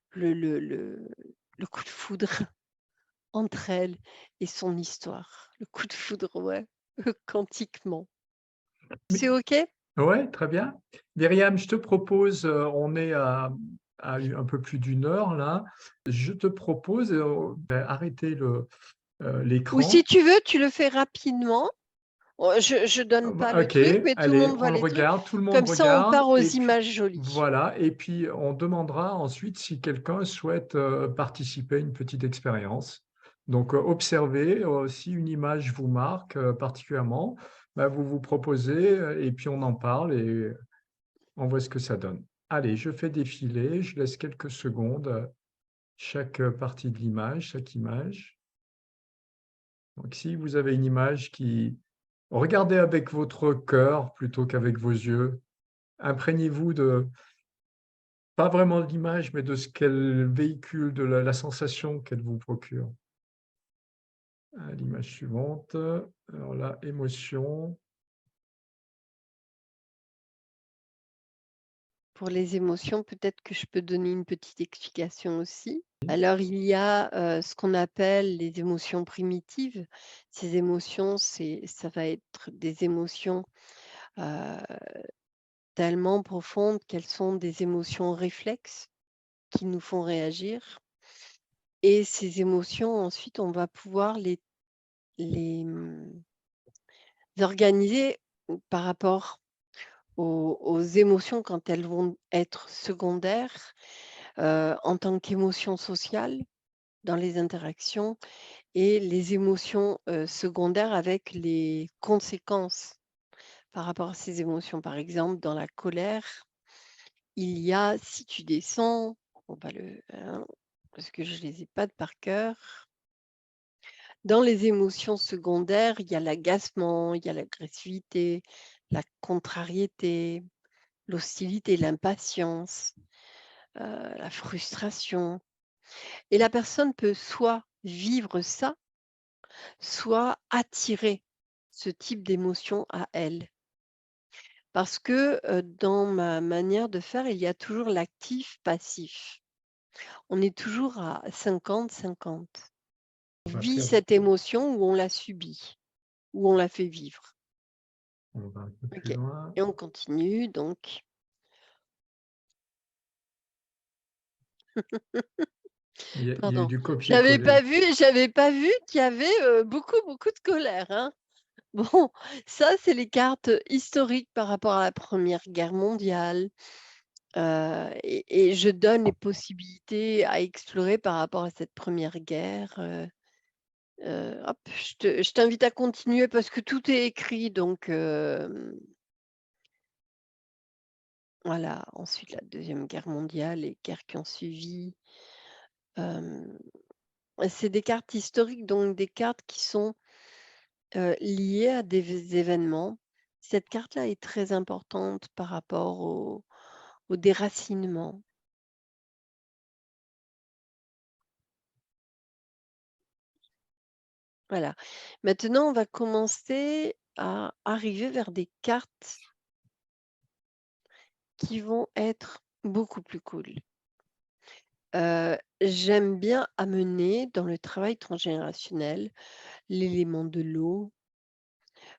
le le le coup de foudre entre elle et son histoire. Le coup de foudre, ouais, quantiquement. C'est OK? Ouais, très bien. Myriam, je te propose, on est à un peu plus d'une heure là. Je te propose, arrêter Ou si l'écran. tu veux, tu le fais rapidement. Je donne pas le OK, truc, mais tout le allez, monde on voit le les trucs. regarde, tout le monde Comme ça, on regarde part aux et puis images jolies. voilà et puis on demandera ensuite si quelqu'un souhaite, participer à une petite expérience. Donc, observez, si une image vous marque, particulièrement, bah, vous vous proposez, et puis on en parle et on voit ce que ça donne. Allez, je fais défiler, je laisse quelques secondes, chaque, partie de l'image, chaque image. Donc si vous avez une image qui regardez avec votre cœur plutôt qu'avec vos yeux. Imprégnez-vous de pas vraiment de l'image, mais de ce qu'elle véhicule, de la sensation qu'elle vous procure. L'image suivante, alors là, émotion. Pour les émotions, peut-être que je peux donner une petite explication aussi. Alors il y a, ce qu'on appelle les émotions primitives. Ces émotions, ça va être des émotions, heu, tellement profondes qu'elles sont des émotions réflexes qui nous font réagir et ces émotions ensuite on va pouvoir les, organiser par rapport aux émotions quand elles vont être secondaires, en tant qu'émotion sociale dans les interactions et les émotions, secondaires avec les conséquences par rapport à ces émotions. Par exemple, dans la colère, il y a si tu descends, on va parce que je ne les ai pas de par cœur. Dans les émotions secondaires, il y a l'agacement, il y a l'agressivité, la contrariété, l'hostilité, l'impatience, la frustration et la personne peut soit vivre ça, soit attirer ce type d'émotion à elle. Parce que, dans ma manière de faire, il y a toujours l'actif-passif. On est toujours à 50-50. On On va vit faire cette émotion ou on la subit, ou on la fait vivre. on va un peu plus OK loin. et on continue donc. Il y a eu Pardon. du J'avais copier-coller. pas vu j'avais pas vu qu'il y avait, beaucoup, beaucoup de colère, hein. Bon, ça, c'est les cartes historiques par rapport à la Première Guerre mondiale, et je donne les possibilités à explorer par rapport à cette Première Guerre, hop, je t'invite à continuer parce que tout est écrit donc voilà. Ensuite, la Deuxième Guerre mondiale, les guerres qui ont suivi, hem, c'est des cartes historiques, donc des cartes qui sont liées à des événements. Cette carte-là est très importante par rapport au déracinement. Voilà. Maintenant, on va commencer à arriver vers des cartes qui vont être beaucoup plus cool. J'aime bien amener dans le travail transgénérationnel l'élément de l'eau,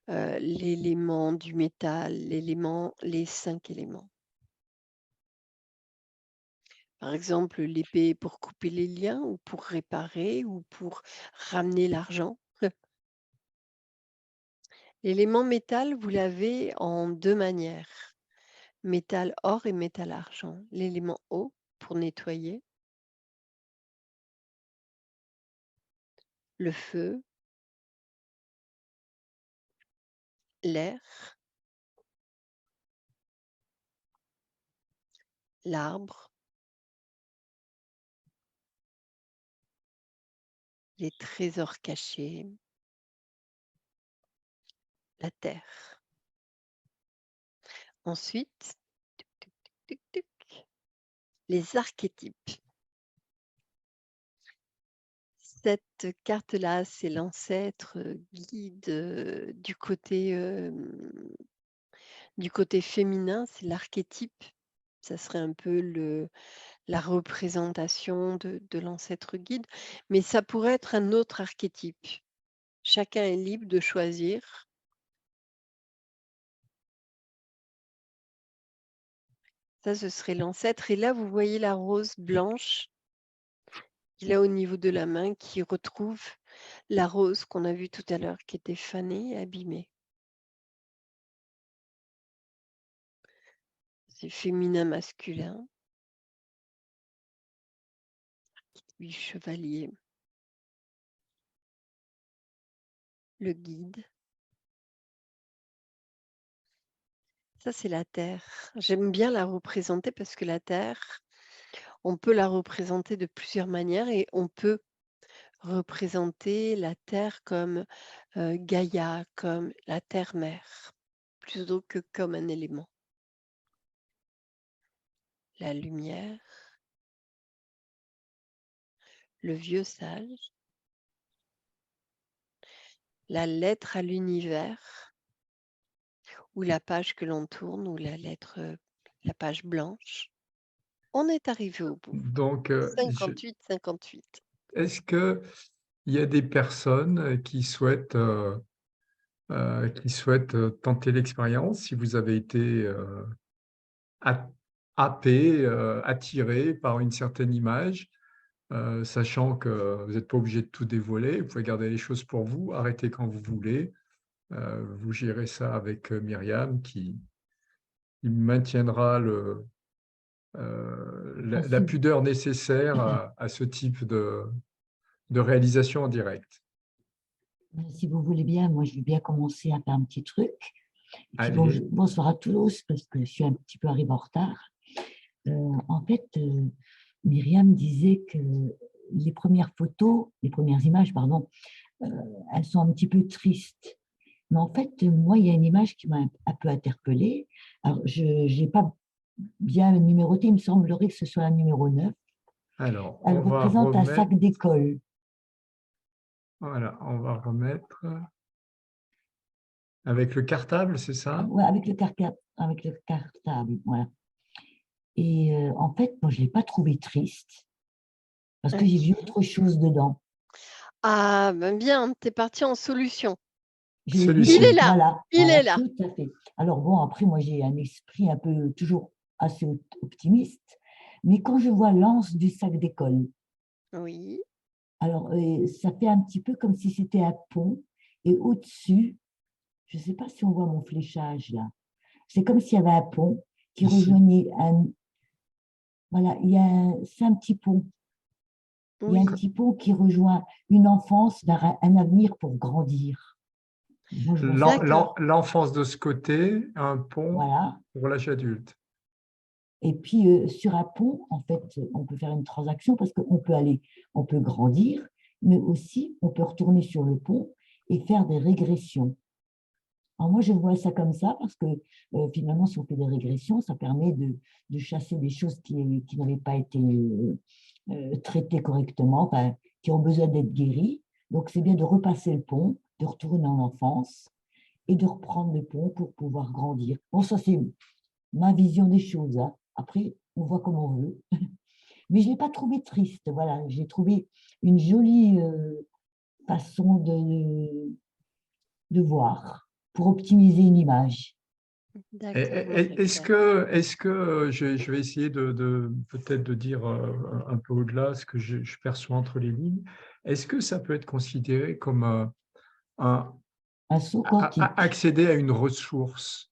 l'élément du métal, les 5 éléments. Par exemple, l'épée pour couper les liens ou pour réparer ou pour ramener l'argent. L'élément métal, vous l'avez en 2 manières, métal or et métal argent. L'élément eau pour nettoyer, le feu, l'air, l'arbre, les trésors cachés, la terre. Ensuite, tuc, tuc, tuc, tuc, tuc, les archétypes. Cette carte-là, c'est l'ancêtre guide du côté féminin, c'est l'archétype. Ça serait un peu la représentation de l'ancêtre guide, mais ça pourrait être un autre archétype. Chacun est libre de choisir. Ça, ce serait l'ancêtre. Et là, vous voyez la rose blanche qu'il a au niveau de la main qui retrouve la rose qu'on a vue tout à l'heure qui était fanée et abîmée. C'est féminin, masculin. Du chevalier. Le guide. Ça, c'est la terre. J'aime bien la représenter parce que la terre, on peut la représenter de plusieurs manières et on peut représenter la terre comme Gaïa, comme la terre-mère, plutôt que comme un élément. La lumière, le vieux sage, la lettre à l'univers, ou la page que l'on tourne, ou la page blanche. On est arrivé au bout. Donc, 58-58. est-ce qu'il y a des personnes qui souhaitent tenter l'expérience, si vous avez été hap- happé, attiré par une certaine image, sachant que vous n'êtes pas obligé de tout dévoiler, vous pouvez garder les choses pour vous, arrêter quand vous voulez. Vous gérez ça avec Myriam qui maintiendra la Si, pudeur nécessaire à ce type de réalisation en direct. si vous voulez bien, moi je vais bien commencer à faire un petit truc. Et puis Allez. bonsoir à tous, parce que je suis un petit peu arrivée en retard. En fait, Myriam disait que les premières photos, les premières images, pardon, elles sont un petit peu tristes. Mais en fait, moi, il y a une image qui m'a un peu interpellée. Alors, je n'ai pas bien numéroté, il me semblerait que ce soit la numéro 9. Alors, Elle on va représente un sac remettre, d'école. voilà, on va remettre avec le cartable, c'est ça? Ouais, avec le cartable, voilà. Et en fait, moi, je ne l'ai pas trouvé triste parce que j'ai vu Ok. autre chose dedans. Ah, ben bien, t'es parti en solution. J'ai vu, Il est Celui-ci. là, voilà, il est voilà, là. tout à fait. Alors bon, après, moi, j'ai un esprit un peu toujours assez optimiste, mais quand je vois l'anse du sac d'école, Oui, alors ça fait un petit peu comme si c'était un pont et au-dessus, je ne sais pas si on voit mon fléchage là, c'est comme s'il y avait un pont qui Ici. rejoignait un, voilà, c'est un petit pont. Il y a un oui. petit pont qui rejoint une enfance vers un avenir pour grandir. Moi, je vois ça comme ça. D'accord. L'enfance de ce côté, un pont Voilà. pour l'âge adulte. Et puis, sur un pont, en fait, on peut faire une transaction parce qu'on peut grandir, mais aussi, on peut retourner sur le pont et faire des régressions. Alors moi, je vois ça comme ça parce que finalement, si on fait des régressions, ça permet de chasser des choses qui n'avaient pas été traitées correctement, enfin, qui ont besoin d'être guéries. Donc, c'est bien de repasser le pont, de retourner en enfance et de reprendre le pont pour pouvoir grandir. Bon, ça, c'est ma vision des choses, hein. Après, on voit comme on veut. Mais je ne l'ai pas trouvé triste. Voilà, j'ai trouvé une jolie façon de voir pour optimiser une image. D'accord, Est-ce que je vais essayer peut-être de dire un peu au-delà ce que je perçois entre les lignes. Est-ce que ça peut être considéré comme Un saut quantique, accéder à une ressource?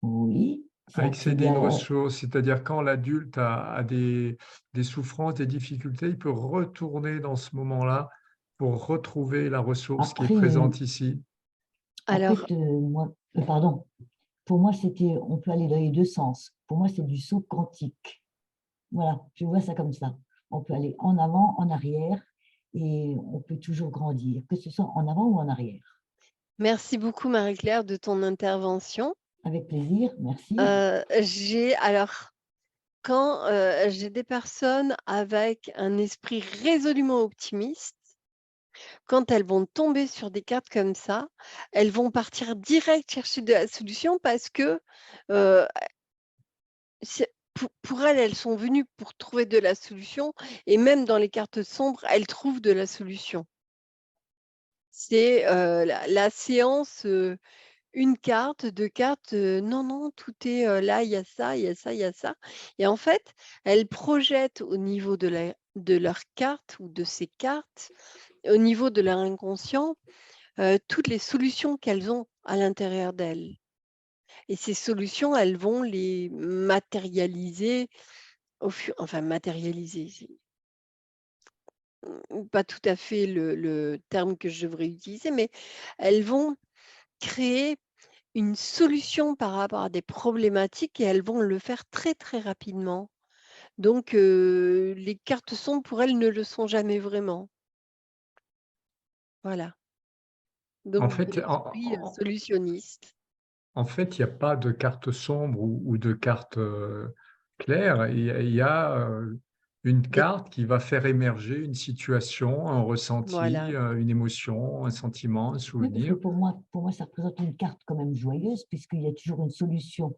oui. C'est Accéder accéder à une à... ressource, c'est-à-dire quand l'adulte a des souffrances, des difficultés, il peut retourner dans ce moment-là pour retrouver la ressource qui est Après, présente ici. en Alors, fait, moi, pardon, pour moi, on peut aller dans les deux sens. Pour moi, c'est du saut quantique. Voilà, je vois ça comme ça. On peut aller en avant, en arrière, et on peut toujours grandir, que ce soit en avant ou en arrière. merci beaucoup Marie-Claire de ton intervention. Avec plaisir, merci. Alors, quand j'ai des personnes avec un esprit résolument optimiste, quand elles vont tomber sur des cartes comme ça, elles vont partir direct chercher de la solution parce que euh, pour elles, elles sont venues pour trouver de la solution et même dans les cartes sombres, elles trouvent de la solution. C'est la séance, une carte, deux cartes, non, non, tout est là, il y a ça, il y a ça, il y a ça. Et en fait, elles projettent au niveau de leur carte ou de ces cartes, au niveau de leur inconscient, toutes les solutions qu'elles ont à l'intérieur d'elles. Et ces solutions, elles vont les matérialiser enfin matérialiser, c'est pas tout à fait le terme que je devrais utiliser, mais elles vont créer une solution par rapport à des problématiques et elles vont le faire très, très rapidement. Donc les cartes sombres pour elles ne le sont jamais vraiment. Voilà. En Donc de fait, l'esprit, solutionniste. en fait, il n'y a pas de carte sombre ou de carte claire. Il y a une Des carte qui va faire émerger une situation, un ressenti, voilà. une émotion, un sentiment, un Oui, parce que souvenir. pour moi, ça représente une carte quand même joyeuse, puisqu'il y a toujours une solution,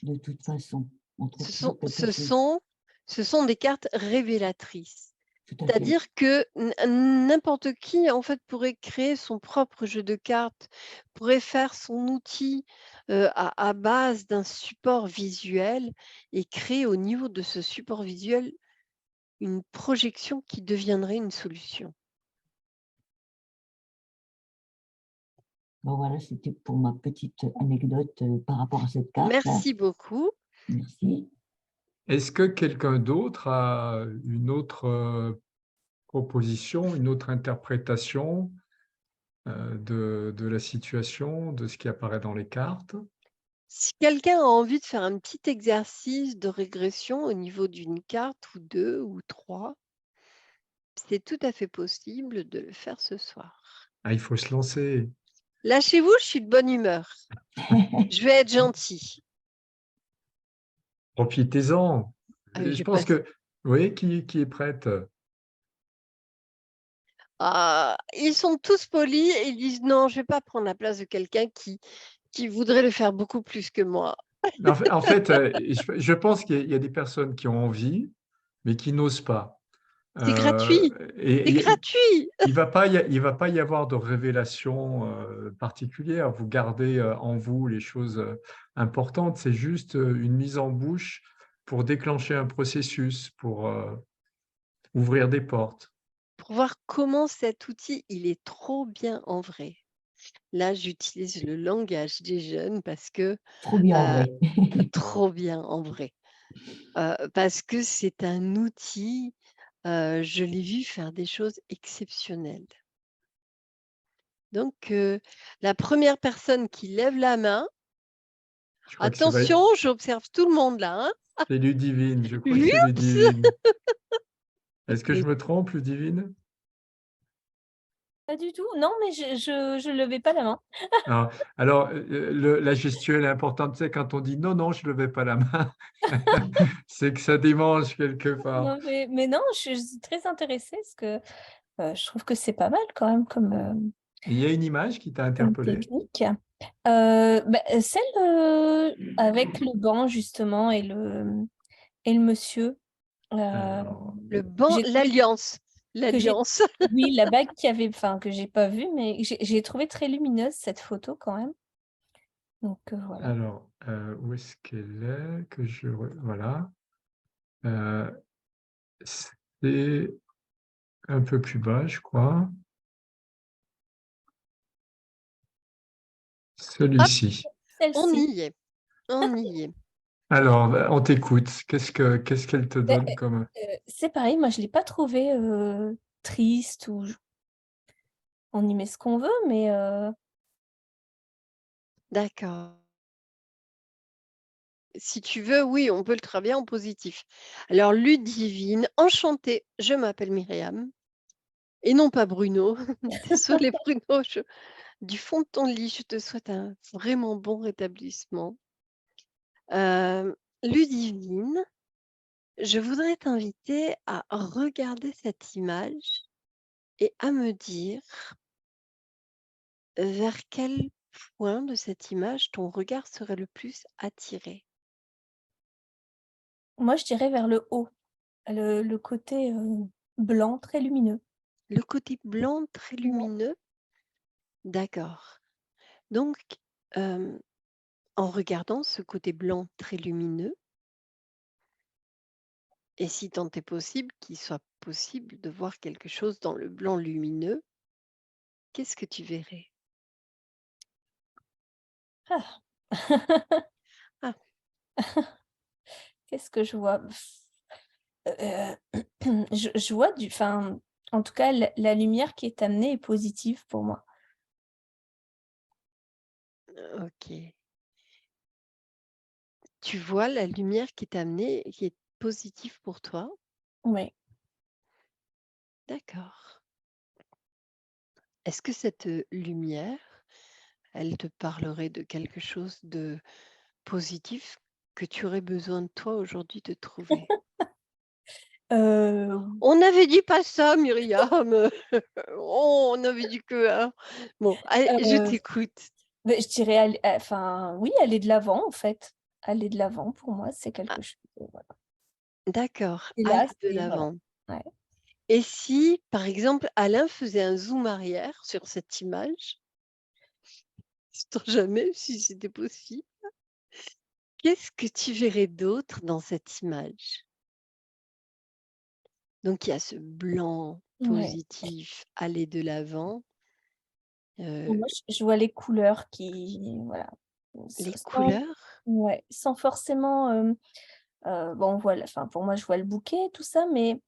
de toute façon. On trouve Ce sont toujours quelque ce chose. sont ce sont des cartes révélatrices. Tout à fait. C'est-à-dire que n'importe qui, en fait, pourrait créer son propre jeu de cartes, pourrait faire son outil, à base d'un support visuel et créer au niveau de ce support visuel une projection qui deviendrait une solution. Bon, voilà, c'était pour ma petite anecdote par rapport à cette carte. Merci beaucoup. Merci. Est-ce que quelqu'un d'autre a une autre proposition, une autre interprétation de la situation, de ce qui apparaît dans les cartes? Si quelqu'un a envie de faire un petit exercice de régression au niveau d'une carte ou 2 ou 3, c'est tout à fait possible de le faire ce soir. Ah, il faut se lancer. Lâchez-vous, je suis de bonne humeur. Je vais être gentille. Profitez-en. Je Je pense passe. que, oui, qui est prête? Ah, ils sont tous polis et ils disent non, je ne vais pas prendre la place de quelqu'un qui voudrait le faire beaucoup plus que moi. En fait, je pense qu'il y a des personnes qui ont envie, mais qui n'osent pas. C'est gratuit. C'est Et gratuit. il va pas y avoir de révélation particulière. Vous gardez en vous les choses importantes. C'est juste une mise en bouche pour déclencher un processus, pour ouvrir des portes. Pour voir comment cet outil, il est trop bien en vrai. Là, j'utilise le langage des jeunes parce que Trop bien en euh, vrai. trop bien en vrai. Parce que c'est un outil, je l'ai vu faire des choses exceptionnelles. Donc, la première personne qui lève la main, Je crois que attention, j'observe tout le monde là, hein. c'est Ludivine. Je crois que c'est Oups! Ludivine. Est-ce que je me trompe, Ludivine? Pas du tout. Non, mais je levais pas la main. Alors, la gestuelle est importante. Tu sais, quand on dit non, non, je ne levais pas la main, c'est que ça démange quelque part. Non, mais non, je suis très intéressée parce que je trouve que c'est pas mal quand même Il y a une image qui t'a comme interpellé? technique. Celle avec le banc justement et le monsieur. Alors, Le banc, J'ai trouvé l'alliance. que j'ai L'alliance. oui, la bague que j'ai pas vue, mais j'ai trouvé très lumineuse cette photo quand même. Donc voilà. alors, où est-ce qu'elle est? Voilà. Euh, c'est un peu plus bas, je crois. Celui-ci. On Celle-ci. y est. On y est. Alors, on t'écoute. Qu'est-ce qu'elle te Ben, donne comme... c'est pareil, moi je l'ai pas trouvée triste ou on y met ce qu'on veut, mais D'accord. Si tu veux, oui, on peut le travailler en positif. Alors, Ludivine, enchantée, je m'appelle Myriam et non pas Bruno. Désolée Bruno, du fond de ton lit, je te souhaite un vraiment bon rétablissement. Ludivine, je voudrais t'inviter à regarder cette image et à me dire vers quel point de cette image ton regard serait le plus attiré. moi je dirais vers le haut, le côté blanc très lumineux. Le côté blanc très lumineux, d'accord. Donc, en regardant ce côté blanc très lumineux, et si tant est possible, qu'il soit possible de voir quelque chose dans le blanc lumineux, qu'est-ce que tu verrais? Ah. Ah, Qu'est-ce que je vois? Euh, je vois en tout cas, la lumière qui est amenée est positive pour moi. ok. Tu vois la lumière qui est amenée, qui est positive pour toi? Oui. D'accord. Est-ce que cette lumière, elle te parlerait de quelque chose de positif que tu aurais besoin de toi aujourd'hui de trouver? Euh, On n'avait dit pas ça, Myriam. Oh, on avait dit que, hein. Bon, allez, je euh, t'écoute. je dirais, oui, aller de l'avant en fait. Aller de l'avant pour moi, c'est Ah, quelque chose. Voilà. d'accord, Et aller là, de c'est voilà. l'avant. Ouais. Et si, par exemple, Alain faisait un zoom arrière sur cette image, sait-on jamais si c'était possible, qu'est-ce que tu verrais d'autre dans cette image? Donc, il y a ce blanc Ouais. positif, aller de l'avant, Pour moi, je vois les couleurs qui, voilà, les sans, couleurs. ouais, sans forcément, bon, voilà, pour moi, je vois le bouquet, tout ça, mais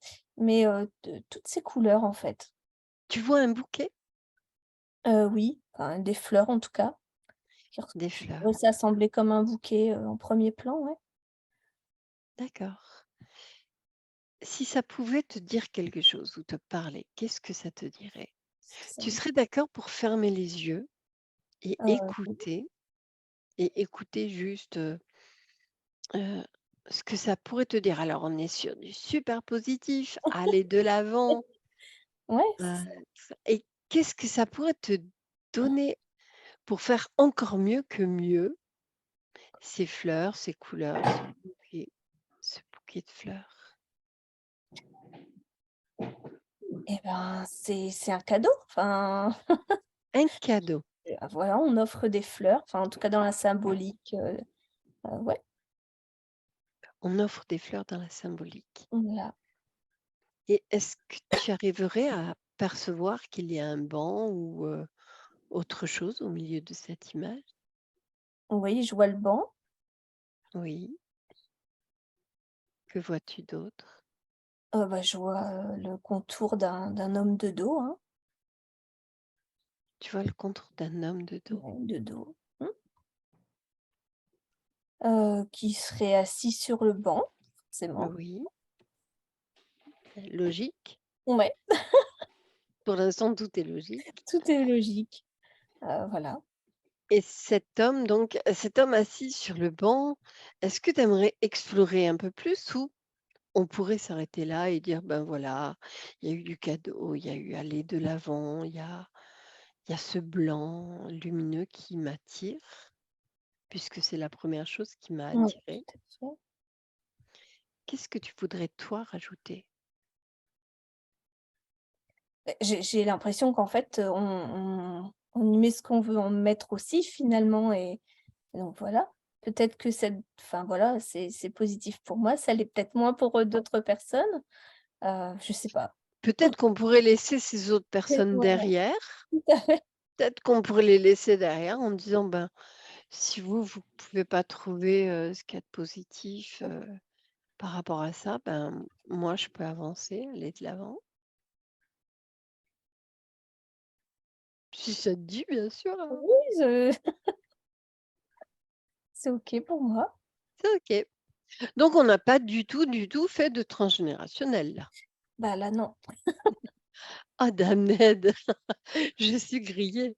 toutes ces couleurs, en fait. Tu vois un bouquet? Oui, des fleurs, en tout cas, Des qui fleurs. pourraient s'assembler comme un bouquet en premier plan, ouais. D'accord. Si ça pouvait te dire quelque chose ou te parler, qu'est-ce que ça te dirait? Est-ce que ça Tu me- serais d'accord pour fermer les yeux oui. et écouter juste ce que ça pourrait te dire. Alors, on est sur du super positif, aller de l'avant. Ouais, euh, c'est ça. et qu'est-ce que ça pourrait te donner pour faire encore mieux que mieux ces fleurs, ces couleurs, ce bouquet de fleurs? Eh ben, c'est un cadeau. Enfin, Un cadeau. voilà, on offre des fleurs, en tout cas dans la symbolique. Ouais, On offre des fleurs dans la symbolique. voilà. Et est-ce que tu arriverais à percevoir qu'il y a un banc ou autre chose au milieu de cette image? Oui, je vois le banc. Oui. Que vois-tu d'autre? Je vois le contour d'un homme de dos, hein, Tu vois le contour d'un homme de dos? ouais, de dos. Qui serait assis sur le banc, forcément. Oui, logique. Ouais. Pour l'instant, tout est logique. Tout est logique. Voilà. Et cet homme donc, cet homme assis sur le banc, est-ce que tu aimerais explorer un peu plus ou on pourrait s'arrêter là et dire: «Ben voilà, il y a eu du cadeau, il y a eu aller de l'avant, il y a ce blanc lumineux qui m'attire, puisque c'est la première chose qui m'a Oui, attirée». tout à fait. Qu'est-ce que tu voudrais toi rajouter? J'ai l'impression qu'en fait, on y met ce qu'on veut en mettre aussi finalement et donc voilà. Peut-être que cette enfin voilà, c'est positif pour moi, ça l'est peut-être moins pour, d'autres personnes, je sais pas. Peut-être qu'on pourrait laisser ces autres personnes Voilà, derrière. tout à fait. Peut-être qu'on pourrait les laisser derrière en disant: «Ben, si vous pouvez pas trouver, ce qu'il y a de positif, par rapport à ça, ben, moi je peux avancer, aller de l'avant». Si ça te dit bien sûr, hein. Oui, je c'est OK pour moi. C'est OK. Donc on n'a pas du tout fait de transgénérationnel là. Bah, là, non. Ah damned, je suis grillée.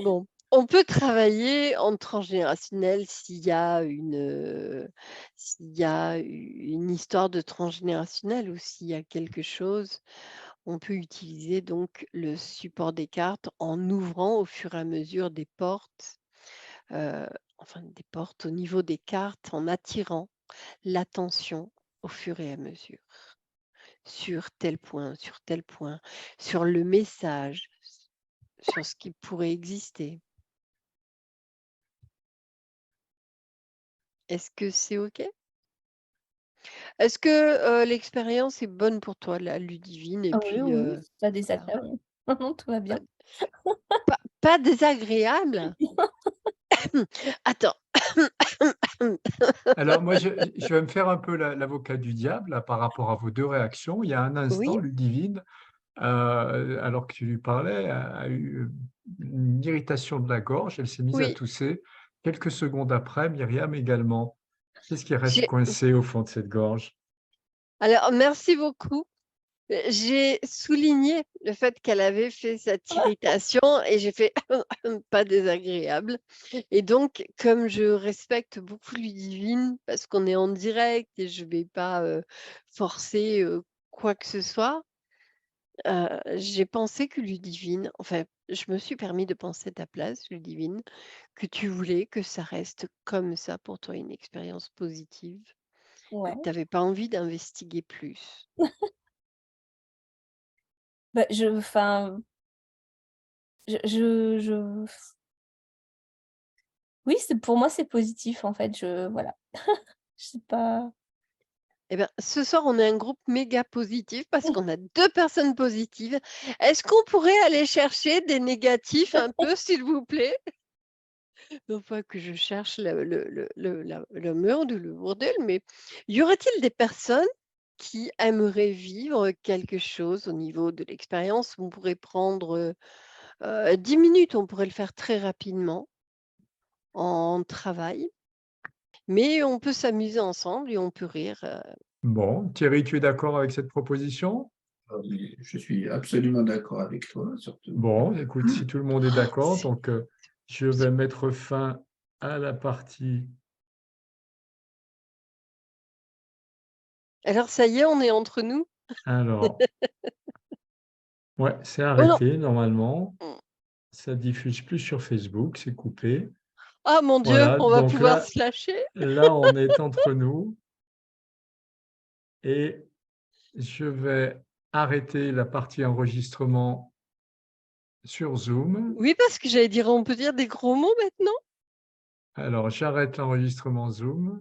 Bon, on peut travailler en transgénérationnel s'il y a une histoire de transgénérationnel ou s'il y a quelque chose, on peut utiliser donc le support des cartes en ouvrant au fur et à mesure des portes, heu, enfin des portes au niveau des cartes, en attirant l'attention au fur et à mesure, sur tel point, sur le message, sur ce qui pourrait exister. Est-ce que c'est OK? Est-ce que, l'expérience est bonne pour toi, la Ludivine? Et Ah oui, puis, oui, oui, c'est pas voilà, désagréable. Non, non, tout va pas bien. pas désagréable? Attends. Alors moi, je vais me faire un peu l'avocat du diable là, par rapport à vos 2 réactions. Il y a un Oui, instant, Ludivine, alors que tu lui parlais, a eu une irritation de la gorge. Elle s'est mise à oui, tousser. Quelques secondes après, Myriam également. Qu'est-ce qui reste j'ai coincé au fond de cette gorge? alors merci beaucoup. J'ai souligné le fait qu'elle avait fait cette irritation et j'ai fait: «Pas désagréable» et donc comme je respecte beaucoup Ludivine, parce qu'on est en direct et je vais pas, forcer, quoi que ce soit, j'ai pensé que Ludivine enfin, je me suis permis de penser à ta place, Ludivine, que tu voulais que ça reste comme ça pour toi, une expérience positive et Ouais. que tu avais pas envie d'investiguer plus. Bah, enfin, je oui, c'est pour moi, c'est positif, en fait, voilà. Je sais pas. Eh bien, ce soir, on est un groupe méga positif parce qu'on a 2 personnes positives. Est-ce qu'on pourrait aller chercher des négatifs un peu, s'il vous plaît? Non pas que je cherche le meurtre ou le bordel, mais y aurait-il des personnes qui aimeraient vivre quelque chose au niveau de l'expérience? On pourrait prendre, 10 minutes, on pourrait le faire très rapidement en travail, mais on peut s'amuser ensemble et on peut rire, Bon, Thierry, tu es d'accord avec cette proposition? Ah oui, je suis absolument d'accord avec toi, surtout. Bon, écoute, si tout le monde est d'accord, c'est donc je vais mettre fin à la partie. alors ça y est, on est entre nous? Alors, ouais, c'est Oh non! arrêté normalement. Mmh. Ça diffuse plus sur Facebook, c'est coupé. Ah mon Dieu, Voilà, on va donc pouvoir là se lâcher? là, on est entre nous et je vais arrêter la partie enregistrement sur Zoom. Oui, parce que j'allais dire, on peut dire des gros mots maintenant? Alors, j'arrête l'enregistrement Zoom.